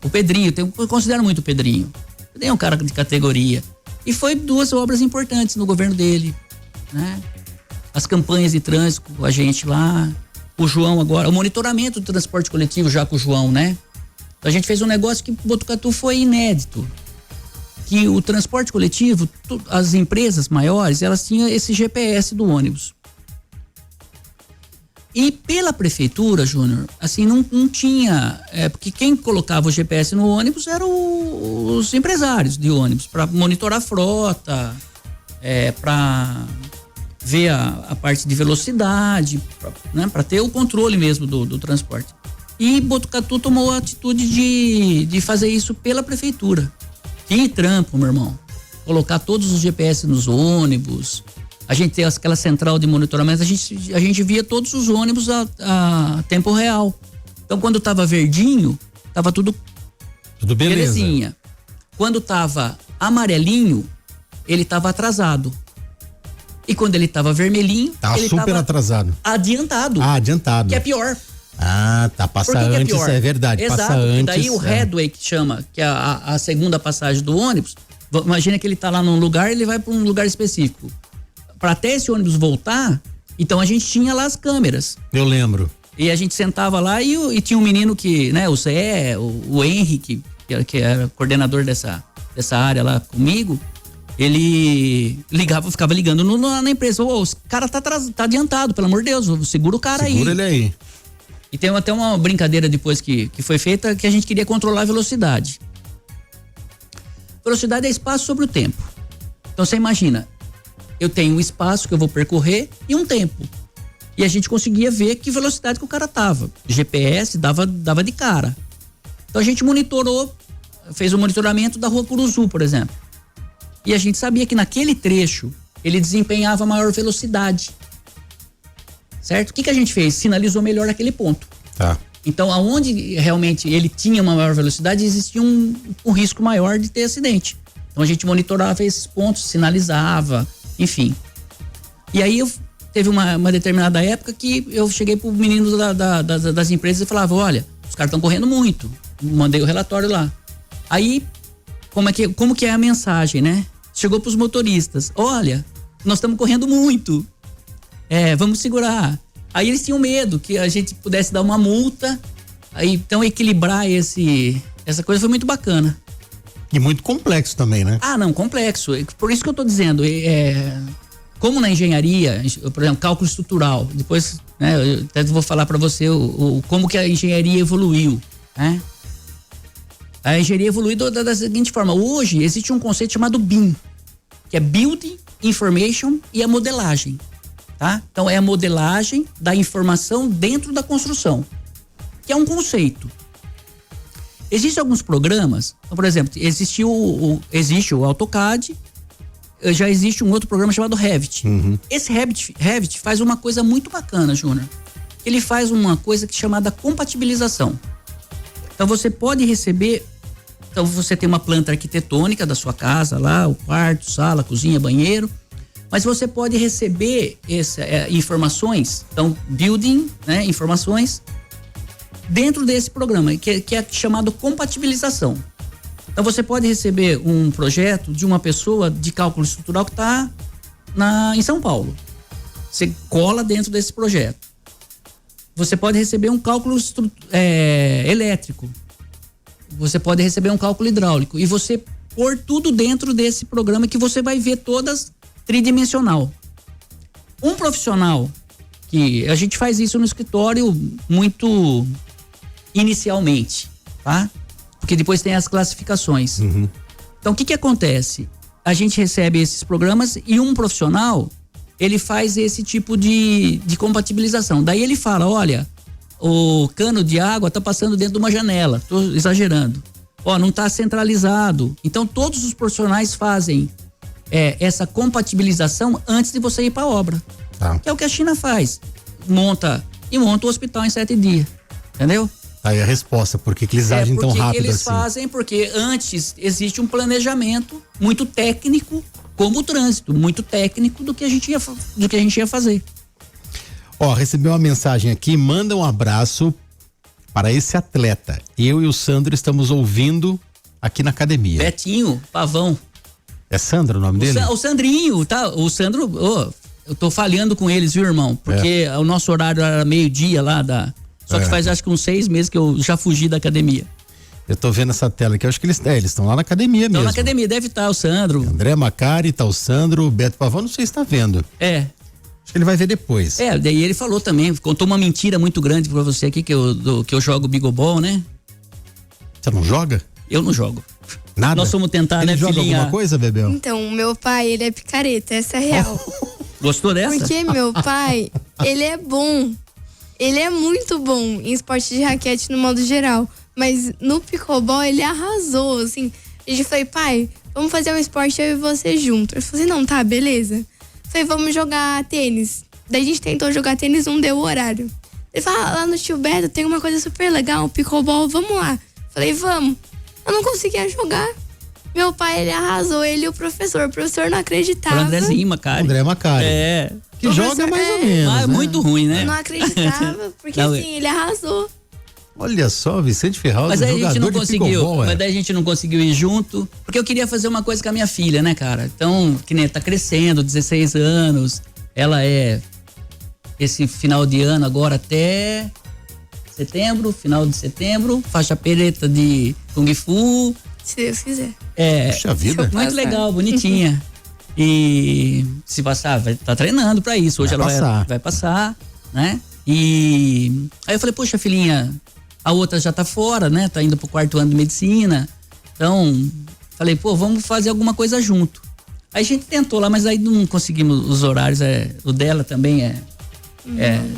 O Pedrinho, eu considero muito o Pedrinho. É um cara de categoria. E foi 2 obras importantes no governo dele, né? As campanhas de trânsito com a gente lá, o João agora, o monitoramento do transporte coletivo já com o João, né? A gente fez um negócio que Botucatu foi inédito, que o transporte coletivo, as empresas maiores, elas tinham esse GPS do ônibus. E pela prefeitura, Júnior, assim, não tinha, porque quem colocava o GPS no ônibus eram os empresários de ônibus, para monitorar a frota, para ver a parte de velocidade, para ter o controle mesmo do transporte. E Botucatu tomou a atitude de fazer isso pela prefeitura. Que trampo, meu irmão. Colocar todos os GPS nos ônibus. A gente tem aquela central de monitoramento, a gente via todos os ônibus a tempo real. Então, quando tava verdinho, tava tudo belezinha. Quando tava amarelinho, ele tava atrasado. E quando ele tava vermelhinho, ele super atrasado. Adiantado. Adiantado. Que é pior. Tá, passa antes, é verdade. Exato, passa antes. E daí o headway que chama, que é a segunda passagem do ônibus, imagina que ele tá lá num lugar, ele vai para um lugar específico. Para até esse ônibus voltar, então a gente tinha lá as câmeras. Eu lembro. E a gente sentava lá e tinha um menino que, né, o Zé, o Henrique, que era coordenador dessa área lá comigo, ele ficava ligando na empresa. O cara tá adiantado, pelo amor de Deus, segura o cara aí. Segura ele aí. E tem até uma brincadeira depois que foi feita, que a gente queria controlar a velocidade. Velocidade é espaço sobre o tempo. Então você imagina, eu tenho um espaço que eu vou percorrer e um tempo. E a gente conseguia ver que velocidade que o cara tava. GPS dava de cara. Então a gente fez o monitoramento da Rua Curuzu, por exemplo. E a gente sabia que naquele trecho ele desempenhava maior velocidade. Certo? O que a gente fez? Sinalizou melhor aquele ponto. Tá. Então, aonde realmente ele tinha uma maior velocidade, existia um risco maior de ter acidente. Então, a gente monitorava esses pontos, sinalizava, enfim. E aí, teve uma determinada época que eu cheguei pro menino das empresas e falava, olha, os caras estão correndo muito. Mandei o relatório lá. Aí, como que é a mensagem, né? Chegou pros motoristas, olha, nós estamos correndo muito. Vamos segurar. Aí eles tinham medo que a gente pudesse dar uma multa. Aí, então, equilibrar essa coisa foi muito bacana. E muito complexo também, né? Ah, não, complexo. Por isso que eu tô dizendo, como na engenharia, por exemplo, cálculo estrutural, depois, né, eu até vou falar para você como que a engenharia evoluiu, né? A engenharia evoluiu da seguinte forma, hoje existe um conceito chamado BIM, que é Building Information e a modelagem, tá? Então é a modelagem da informação dentro da construção, que é um conceito. Existem alguns programas, então, por exemplo, existe o AutoCAD, já existe um outro programa chamado Revit. Uhum. Esse Revit faz uma coisa muito bacana, Júnior. Ele faz uma coisa chamada compatibilização. Então você pode receber, então você tem uma planta arquitetônica da sua casa lá, o quarto, sala, cozinha, banheiro, mas você pode receber informações, então building, né, informações, dentro desse programa, que é chamado compatibilização. Então você pode receber um projeto de uma pessoa de cálculo estrutural que está em São Paulo. Você cola dentro desse projeto. Você pode receber um cálculo elétrico. Você pode receber um cálculo hidráulico. E você pôr tudo dentro desse programa que você vai ver todas tridimensional. Um profissional, que a gente faz isso no escritório muito inicialmente, tá? Porque depois tem as classificações. Uhum. Então, o que acontece? A gente recebe esses programas e um profissional, ele faz esse tipo de compatibilização. Daí ele fala, olha, o cano de água tá passando dentro de uma janela. Tô exagerando. Não tá centralizado. Então, todos os profissionais fazem essa compatibilização antes de você ir para a obra. Tá. Que é o que a China faz. Monta o hospital em 7 dias. Entendeu? Aí a resposta, por que eles agem tão rápido eles assim? fazem, porque antes existe um planejamento muito técnico, como o trânsito, muito técnico do que a gente ia fazer. Recebi uma mensagem aqui, manda um abraço para esse atleta. Eu e o Sandro estamos ouvindo aqui na academia. Betinho, Pavão. É Sandro o nome dele? O Sandrinho, tá? O Sandro, eu tô falhando com eles, viu, irmão? Porque o nosso horário era meio-dia lá Só que faz acho que uns 6 meses que eu já fugi da academia. Eu tô vendo essa tela aqui, eu acho que eles estão lá na academia mesmo. Estão na academia, deve estar o Sandro. André Macari, tá o Sandro, o Beto Pavão, não sei se tá vendo. Acho que ele vai ver depois. Daí ele falou também, contou uma mentira muito grande pra você aqui, que eu jogo bigobol, né? Você não joga? Eu não jogo. Nada? Nós fomos tentar, ele né, joga filhinha? alguma coisa, Bebel? Então, meu pai, ele é picareta, essa é real. Gostou dessa? Porque meu pai, ele é bom. Ele é muito bom em esporte de raquete no modo geral. Mas no pickleball ele arrasou, assim. A gente falou, pai, vamos fazer um esporte eu e você junto. Ele falou assim, não, tá, beleza. Falei, vamos jogar tênis. Daí a gente tentou jogar tênis, não deu o horário. Ele falou, lá no tio Beto tem uma coisa super legal, um pickleball, vamos lá. Falei, vamos. Eu não conseguia jogar. Meu pai, ele arrasou, ele e o professor não acreditava. O Andrezinho Macari. André Macari. Que joga mais ou menos, é né? muito ruim, né? Eu não acreditava, porque Não, assim, ele arrasou. Olha só, Vicente Ferraz, Mas aí a gente jogador não de conseguiu. pickleball, Mas daí a gente não conseguiu ir junto. Porque eu queria fazer uma coisa com a minha filha, né, cara? Então, que nem tá crescendo, 16 anos. Ela esse final de ano agora até setembro, final de setembro, faixa preta de Kung Fu. Se Deus quiser. Puxa vida. Muito legal, bonitinha. E se passar, vai estar treinando pra isso. Hoje ela vai passar, né? E aí eu falei, poxa, filhinha, a outra já tá fora, né? Tá indo pro 4º ano de medicina. Então, falei, vamos fazer alguma coisa junto. Aí a gente tentou lá, mas aí não conseguimos os horários. O dela também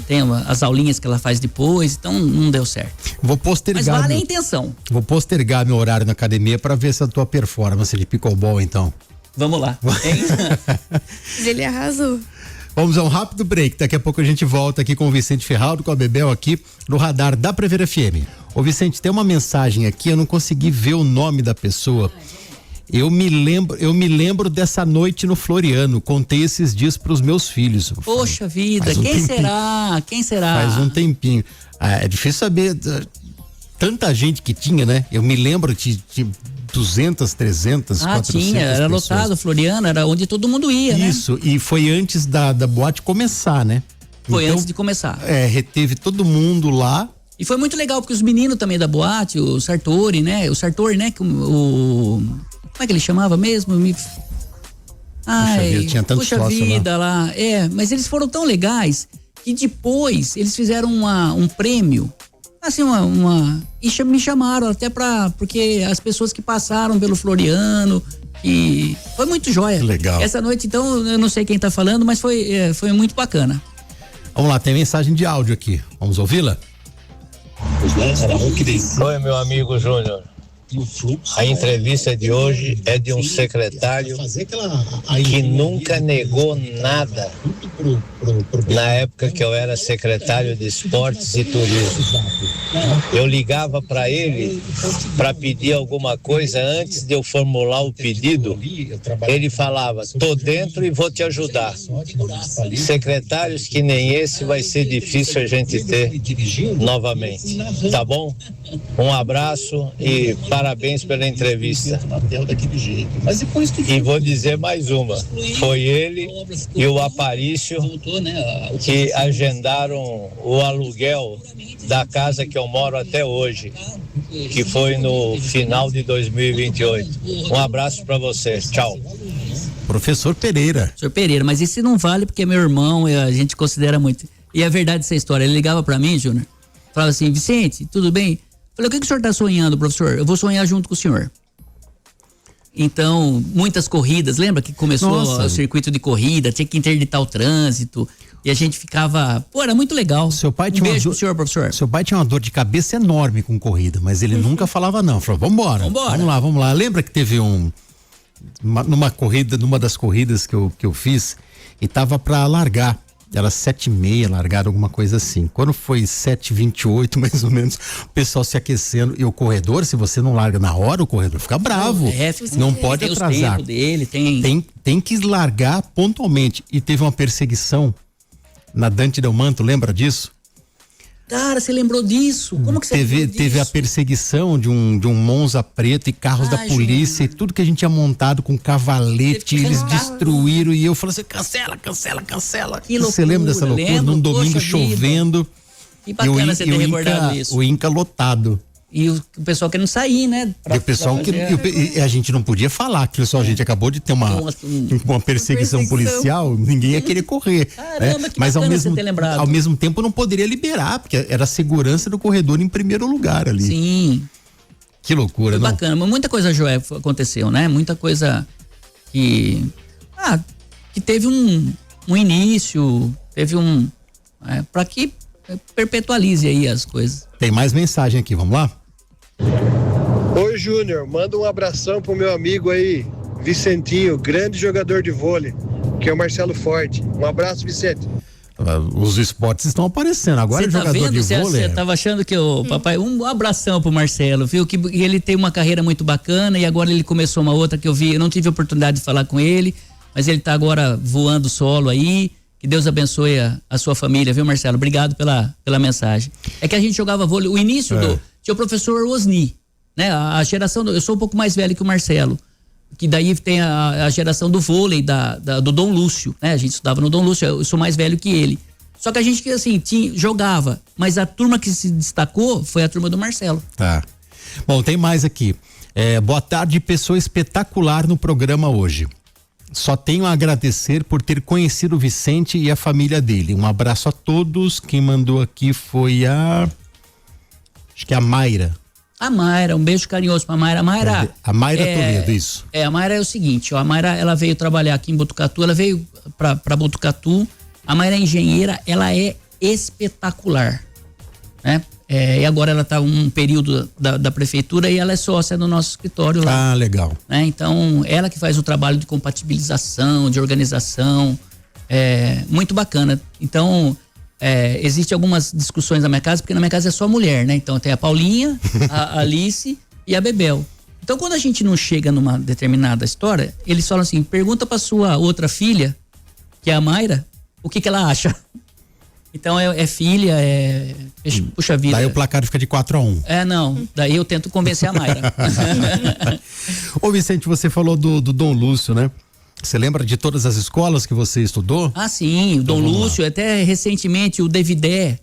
tem as aulinhas que ela faz depois, então não deu certo. Vou postergar. Mas vale a intenção. Vou postergar meu horário na academia para ver essa tua performance de pickleball, então. Vamos lá. Ele arrasou. Vamos a um rápido break. Daqui a pouco a gente volta aqui com o Vicente Ferraldo, com a Bebel aqui no radar da Prevera FM. Ô Vicente, tem uma mensagem aqui, eu não consegui ver o nome da pessoa. Eu me lembro dessa noite no Floriano, contei esses dias pros meus filhos. Poxa vida, quem será? Faz um tempinho. É difícil saber tanta gente que tinha, né? Eu me lembro de 200, 300, 400 tinha, era pessoas. lotado, Floriano, era onde todo mundo ia, né? Isso, e foi antes da boate começar, né? Foi então, antes de começar. Reteve todo mundo lá. E foi muito legal, porque os meninos também da boate, o Sartori, né? O Sartori, né? Como é que ele chamava mesmo? Tinha tantos poxa vida lá. Mas eles foram tão legais que depois eles fizeram um prêmio. Assim, e me chamaram até porque as pessoas que passaram pelo Floriano, e foi muito joia. Legal. Essa noite, então, eu não sei quem tá falando, mas foi muito bacana. Vamos lá, tem mensagem de áudio aqui. Vamos ouvi-la? Oi, meu amigo Júnior. A entrevista de hoje é de um secretário que nunca negou nada na época que eu era secretário de Esportes e Turismo. Eu ligava para ele para pedir alguma coisa antes de eu formular o pedido. Ele falava, tô dentro e vou te ajudar. Secretários que nem esse vai ser difícil a gente ter novamente. Tá bom? Um abraço e parabéns pela entrevista. E vou dizer mais uma. Foi ele e o Aparício que agendaram o aluguel da casa que eu moro até hoje, que foi no final de 2028. Um abraço para vocês. Tchau. Professor Pereira. Senhor Pereira, mas esse não vale porque é meu irmão e a gente considera muito. E é verdade essa história. Ele ligava para mim, Júnior, falava assim, Vicente, tudo bem? Falei, o que o senhor tá sonhando, professor? Eu vou sonhar junto com o senhor. Então, muitas corridas, lembra que começou o circuito de corrida, tinha que interditar o trânsito, e a gente ficava, era muito legal. Seu pai tinha beijo pro senhor, professor. Seu pai tinha uma dor de cabeça enorme com corrida, mas ele nunca falava não, falou, vambora. Vamos lá. Lembra que teve numa das corridas que eu fiz, e tava pra largar. Era 7h30, largaram alguma coisa assim. Quando foi 7h28, mais ou menos, o pessoal se aquecendo. E o corredor, se você não larga na hora, o corredor fica bravo. Não pode atrasar. Tem que largar pontualmente. E teve uma perseguição na Dante Del Manto, lembra disso? Cara, você lembrou disso? Como que você lembrou disso? Teve a perseguição de um Monza preto e carros da polícia, e tudo que a gente tinha montado com cavalete, eles destruíram, e eu falei assim, cancela. Que loucura, você lembra dessa loucura? Lembro, num domingo chovendo. Que bacana você ter recordado isso. O Inca lotado. E o pessoal querendo sair, né? E o pessoal a gente não podia falar que a gente acabou de ter uma perseguição policial, ninguém ia querer correr. Caramba, que mas ao mesmo tempo não poderia liberar, porque era a segurança do corredor em primeiro lugar ali. Sim. Que loucura, Foi não? bacana, mas muita coisa, Joé, aconteceu, né? Muita coisa que teve um início, teve para que perpetualize aí as coisas. Tem mais mensagem aqui, vamos lá? Oi, Júnior, manda um abração pro meu amigo aí, Vicentinho, grande jogador de vôlei, que é o Marcelo Forte. Um abraço, Vicente. Os esportes estão aparecendo. Agora Cê jogador vendo? de vôlei. Você tava achando que o papai. Um abração pro Marcelo, viu? Que ele tem uma carreira muito bacana e agora ele começou uma outra que eu não tive a oportunidade de falar com ele, mas ele tá agora voando solo aí. Que Deus abençoe a sua família, viu, Marcelo? Obrigado pela mensagem. É que a gente jogava vôlei, o início tinha o professor Osni, né? A geração, eu sou um pouco mais velho que o Marcelo, que daí tem a geração do vôlei, do Dom Lúcio, né? A gente estudava no Dom Lúcio, eu sou mais velho que ele. Só que a gente, assim, jogava, mas a turma que se destacou foi a turma do Marcelo. Tá. Bom, tem mais aqui. Boa tarde, pessoa espetacular no programa hoje. Só tenho a agradecer por ter conhecido o Vicente e a família dele. Um abraço a todos. Quem mandou aqui foi acho que a Mayra. A Mayra, um beijo carinhoso pra Mayra. A Mayra Toledo, isso. A Mayra é o seguinte, ó, a Mayra, ela veio trabalhar aqui em Botucatu, ela veio pra Botucatu. A Mayra é engenheira, ela é espetacular, né? E agora ela tá um período da prefeitura e ela é sócia do nosso escritório lá. Ah, legal. Né? Então, ela que faz o trabalho de compatibilização, de organização, muito bacana. Então, existem algumas discussões na minha casa, porque na minha casa é só mulher, né? Então tem a Paulinha, a Alice e a Bebel. Então quando a gente não chega numa determinada história, eles falam assim, pergunta pra sua outra filha, que é a Mayra, o que ela acha. Então é filha, puxa vida. Daí o placar fica de 4-1. Não, daí eu tento convencer a Mayra. Ô Vicente, você falou do Dom Lúcio, né? Você lembra de todas as escolas que você estudou? Ah, sim, o Dom Lúcio, até recentemente o Davidé,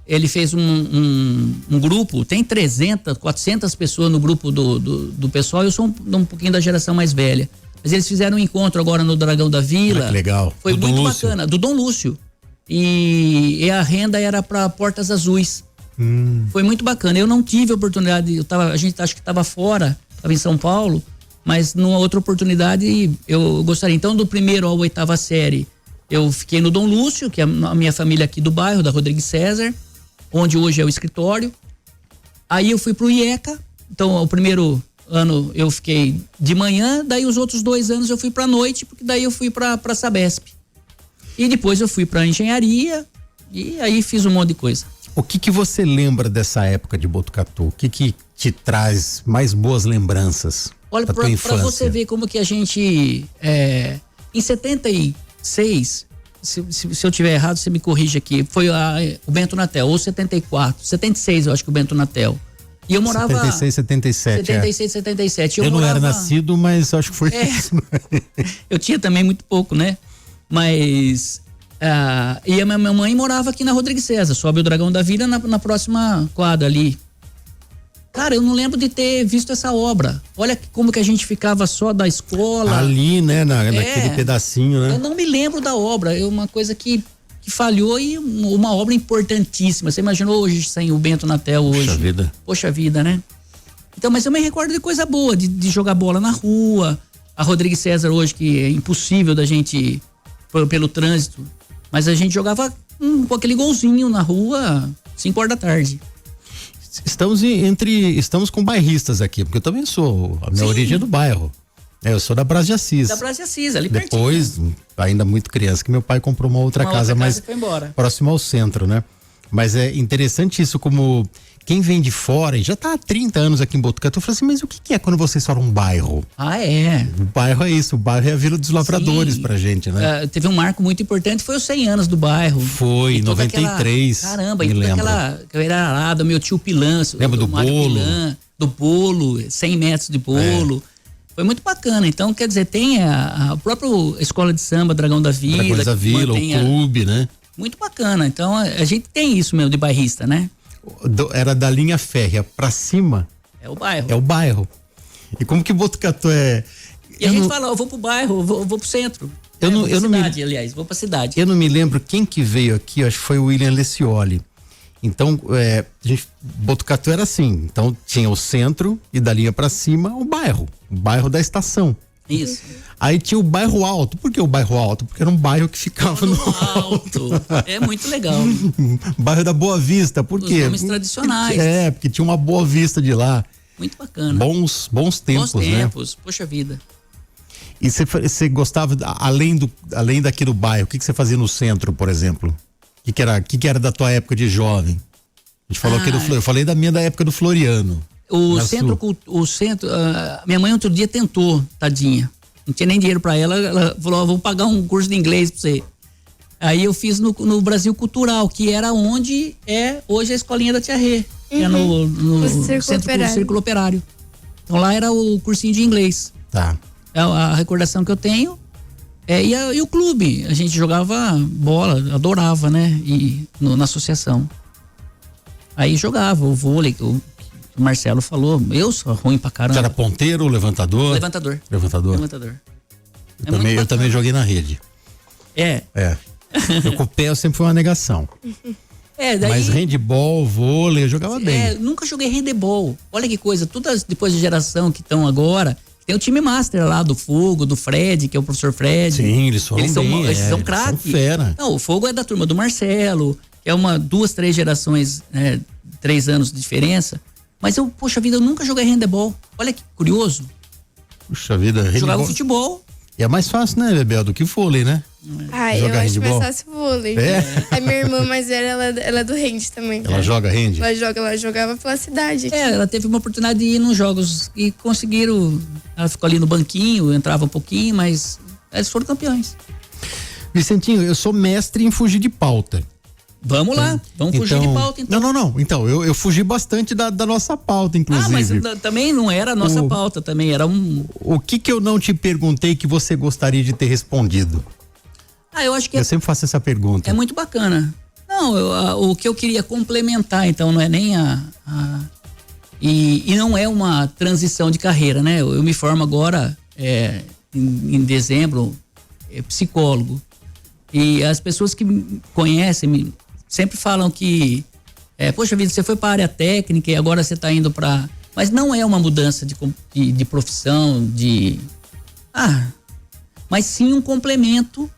ele fez um grupo, tem 300, 400 pessoas no grupo do pessoal, eu sou um pouquinho da geração mais velha, mas eles fizeram um encontro agora no Dragão da Vila. Ah, que legal. Foi muito bacana, do Dom Lúcio, e a renda era para Portas Azuis. Foi muito bacana, eu não tive a oportunidade, a gente acho que estava fora, estava em São Paulo, mas numa outra oportunidade eu gostaria. Então, do 1º à 8ª série, eu fiquei no Dom Lúcio, que é a minha família aqui do bairro, da Rodrigues César, onde hoje é o escritório. Aí eu fui pro IECA, então o 1º ano eu fiquei de manhã, daí os outros 2 anos eu fui pra noite, porque daí eu fui pra Sabesp. E depois eu fui pra engenharia, e aí fiz um monte de coisa. O que você lembra dessa época de Botucatu? O que te traz mais boas lembranças? Olha, pra você ver como que a gente, em 76, se eu tiver errado, você me corrige aqui, foi o Bento Natel, ou 74, 76 eu acho que o Bento Natel. E eu morava... 76, 77. 76, 77. Eu não era nascido, mas acho que foi isso. Eu tinha também muito pouco, né? Mas... e a minha mãe morava aqui na Rodrigues César, sobe o Dragão da Vila na próxima quadra ali. Cara, eu não lembro de ter visto essa obra. Olha como que a gente ficava só da escola. Ali, né? Naquele pedacinho, né? Eu não me lembro da obra. É uma coisa que falhou e uma obra importantíssima. Você imaginou hoje sem o Bento Natel hoje? Poxa vida. Poxa vida, né? Então, mas eu me recordo de coisa boa, de jogar bola na rua. A Rodrigues César hoje, que é impossível da gente, pelo trânsito. Mas a gente jogava com aquele golzinho na rua, 5 horas da tarde. Estamos com bairristas aqui, porque eu também sou, a minha origem é do bairro. Eu sou da Brás de Assis. Da Brás de Assis, ali Depois, pertinho. ainda muito criança, que meu pai comprou uma outra casa mais próxima ao centro, né? Mas é interessante isso, como quem vem de fora e já tá há 30 anos aqui em Botucatu, fala assim, mas o que é quando vocês falam um bairro? O bairro é isso, o bairro é a Vila dos Lavradores. Sim. Pra gente, né? Teve um marco muito importante, foi os 100 anos do bairro. Foi, em 93. Caramba, e toda aquela arada, meu tio Pilâncio. Lembra do bolo? Do bolo, 100 metros de bolo. Foi muito bacana. Então, quer dizer, tem a própria escola de samba Dragão da Vila. Dragões da Vila, o clube, né? Muito bacana. Então, a gente tem isso mesmo de bairrista, né? Era da linha férrea pra cima. É o bairro. É o bairro. E como que Botucatu é... E a gente fala, eu vou pro bairro, eu vou pro centro. Vou pra cidade. Eu não me lembro quem que veio aqui, acho que foi o William Lecioli. Então, Botucatu era assim, então tinha o centro e da linha pra cima o bairro da estação. Isso. Aí tinha o bairro alto. Por que o bairro alto? Porque era um bairro que ficava no alto. É muito legal. Bairro da Boa Vista, por quê? Os nomes tradicionais. Porque tinha uma Boa Vista de lá. Muito bacana. Bons tempos, né? Poxa vida. E você gostava, além daqui do bairro, o que você fazia no centro, por exemplo? O que era da tua época de jovem? A gente falou aqui eu falei da época do Floriano. O centro, minha mãe outro dia tentou, tadinha. Não tinha nem dinheiro pra ela falou, vou pagar um curso de inglês pra você. Aí eu fiz no Brasil Cultural, que era onde é hoje a escolinha da Tia Rê, que é no Círculo Operário. Então lá era o cursinho de inglês. Tá. É a recordação que eu tenho. E o clube, a gente jogava bola, adorava, né? Na associação. Aí jogava o vôlei, o Marcelo falou, eu sou ruim pra caramba. Você era ponteiro ou levantador? Levantador. Eu também joguei na rede. É. Eu com o pé eu sempre fui uma negação. Mas handball, vôlei, eu jogava bem. Nunca joguei handball. Olha que coisa, todas depois de geração que estão agora, tem o time master lá do Fogo, do Fred, que é o professor Fred. Sim, eles são craques. São fera. Não, o Fogo é da turma do Marcelo, que é 2, 3 gerações, 3 anos de diferença. Mas poxa vida, eu nunca joguei handball. Olha que curioso. Puxa vida, handball. Jogava futebol. E é mais fácil, né, Bebel, do que vôlei, né? Eu acho mais fácil vôlei. A minha irmã mais velha, ela é do hand também. Ela joga hand? Ela jogava pela cidade aqui. Ela teve uma oportunidade de ir nos jogos e conseguiram. Ela ficou ali no banquinho, entrava um pouquinho, mas eles foram campeões. Vicentinho, eu sou mestre em fugir de pauta. Vamos lá, vamos fugir de pauta então. Não. Então, eu fugi bastante da nossa pauta, inclusive. Mas também não era a nossa pauta, também era um... O que eu não te perguntei que você gostaria de ter respondido? Eu acho que eu sempre faço essa pergunta. É muito bacana. Não, o que eu queria complementar, então, não é nem e não é uma transição de carreira, né? Eu me formo agora, em dezembro, psicólogo. E as pessoas que me conhecem sempre falam que, poxa vida, você foi para a área técnica e agora você está indo para... Mas não é uma mudança de profissão, mas sim um complemento,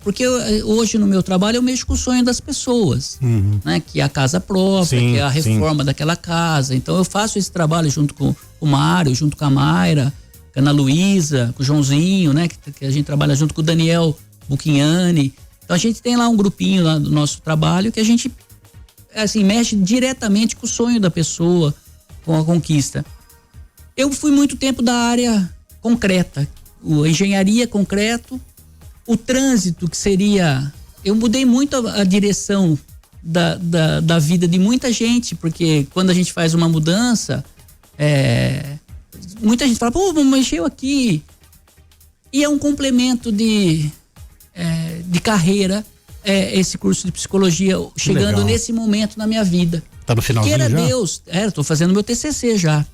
porque hoje no meu trabalho eu mexo com o sonho das pessoas, né? Que é a casa própria, que é a reforma daquela casa. Então eu faço esse trabalho junto com o Mário, junto com a Mayra, com a Ana Luísa, com o Joãozinho, né? Que a gente trabalha junto com o Daniel Bucchiani. Então a gente tem lá um grupinho lá do nosso trabalho que a gente mexe diretamente com o sonho da pessoa, com a conquista. Eu fui muito tempo da área concreta, a engenharia concreto, o trânsito que seria... Eu mudei muito a direção da vida de muita gente, porque quando a gente faz uma mudança, muita gente fala, pô, mexeu aqui. E é um complemento de carreira, esse curso de psicologia chegando nesse momento na minha vida. Tá no finalzinho já? Queira Deus, tô fazendo meu TCC já.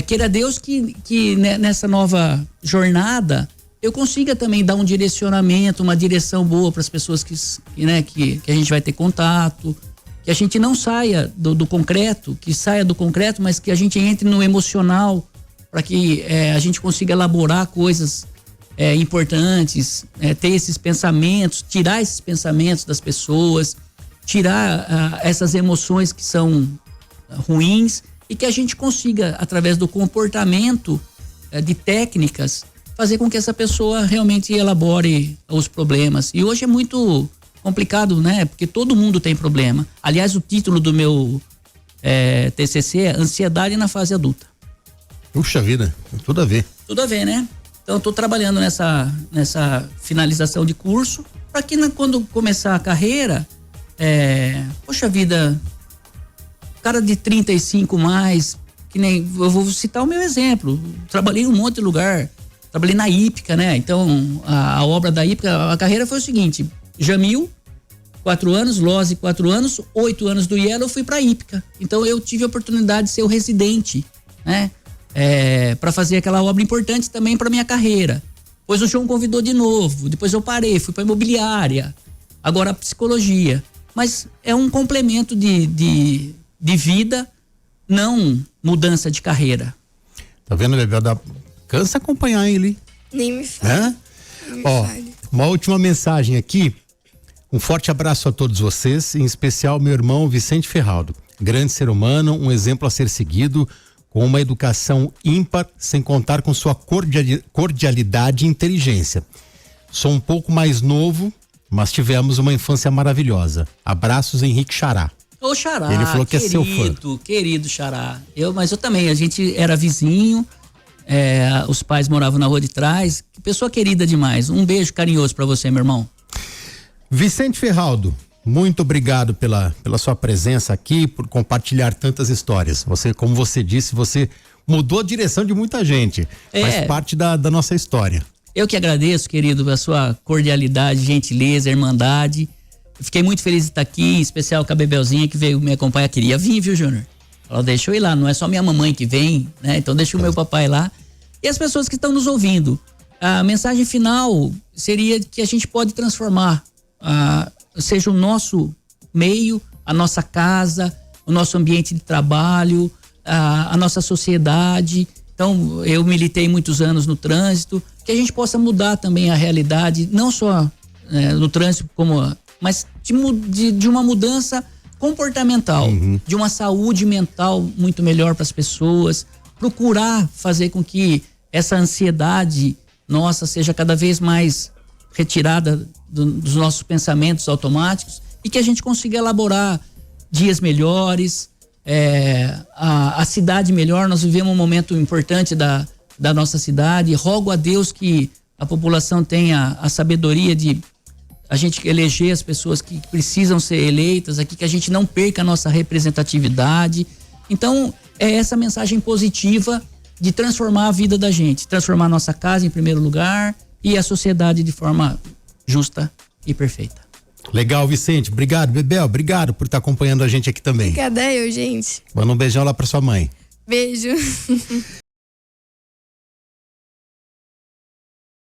Queira Deus que nessa nova jornada eu consiga também dar um direcionamento, uma direção boa para as pessoas que a gente vai ter contato, que a gente não saia do concreto, que saia do concreto, mas que a gente entre no emocional, para que a gente consiga elaborar coisas importantes, ter esses pensamentos, tirar esses pensamentos das pessoas, tirar essas emoções que são ruins e que a gente consiga, através do comportamento, de técnicas, fazer com que essa pessoa realmente elabore os problemas. E hoje é muito complicado, né? Porque todo mundo tem problema. Aliás, o título do meu TCC é Ansiedade na Fase Adulta. Puxa vida, tem tudo a ver. Tudo a ver, né? Então, eu tô trabalhando nessa finalização de curso, para que quando começar a carreira, poxa vida, cara de 35 mais, que nem, eu vou citar o meu exemplo, trabalhei em um monte de lugar, trabalhei na Ípica, né? Então, a obra da Ípica, a carreira foi o seguinte, Jamil, 4 anos, Lose, 4 anos, 8 anos do Yellow, eu fui pra Ípica. Então, eu tive a oportunidade de ser o residente, né? Para fazer aquela obra importante também para minha carreira. Depois o João convidou de novo, depois eu parei, fui para imobiliária, agora a psicologia. Mas é um complemento de vida, não mudança de carreira. Tá vendo, Bebel? Cansa acompanhar ele. Nem me fale. Uma última mensagem aqui. Um forte abraço a todos vocês, em especial meu irmão Vicente Ferraldo. Grande ser humano, um exemplo a ser seguido, com uma educação ímpar, sem contar com sua cordialidade e inteligência. Sou um pouco mais novo, mas tivemos uma infância maravilhosa. Abraços, Henrique Xará. Ô Xará, ele falou que querido, é seu fã. Querido Xará. Mas eu também, a gente era vizinho, os pais moravam na rua de trás. Pessoa querida demais. Um beijo carinhoso pra você, meu irmão. Vicente Ferraldo, muito obrigado pela sua presença aqui, por compartilhar tantas histórias. Você, como você disse, você mudou a direção de muita gente. Faz parte da nossa história. Eu que agradeço, querido, a sua cordialidade, gentileza, irmandade. Eu fiquei muito feliz de estar aqui, em especial com a Bebelzinha que veio me acompanhar. Queria vir, viu, Júnior? Falou, deixa eu ir lá, não é só minha mamãe que vem, né? Então deixa o meu papai lá. E as pessoas que estão nos ouvindo. A mensagem final seria que a gente pode transformar, seja o nosso meio, a nossa casa, o nosso ambiente de trabalho, a nossa sociedade. Então, eu militei muitos anos no trânsito, que a gente possa mudar também a realidade, não só no trânsito, mas de uma mudança comportamental, de uma saúde mental muito melhor para as pessoas, procurar fazer com que essa ansiedade nossa seja cada vez mais retirada dos nossos pensamentos automáticos e que a gente consiga elaborar dias melhores, a cidade melhor. Nós vivemos um momento importante da nossa cidade. Rogo a Deus que a população tenha a sabedoria de a gente eleger as pessoas que precisam ser eleitas aqui, que a gente não perca a nossa representatividade. Então, é essa mensagem positiva de transformar a vida da gente, transformar a nossa casa em primeiro lugar e a sociedade de forma justa e perfeita. Legal, Vicente. Obrigado, Bebel. Obrigado por estar acompanhando a gente aqui também. Obrigada eu, gente. Manda um beijão lá pra sua mãe. Beijo.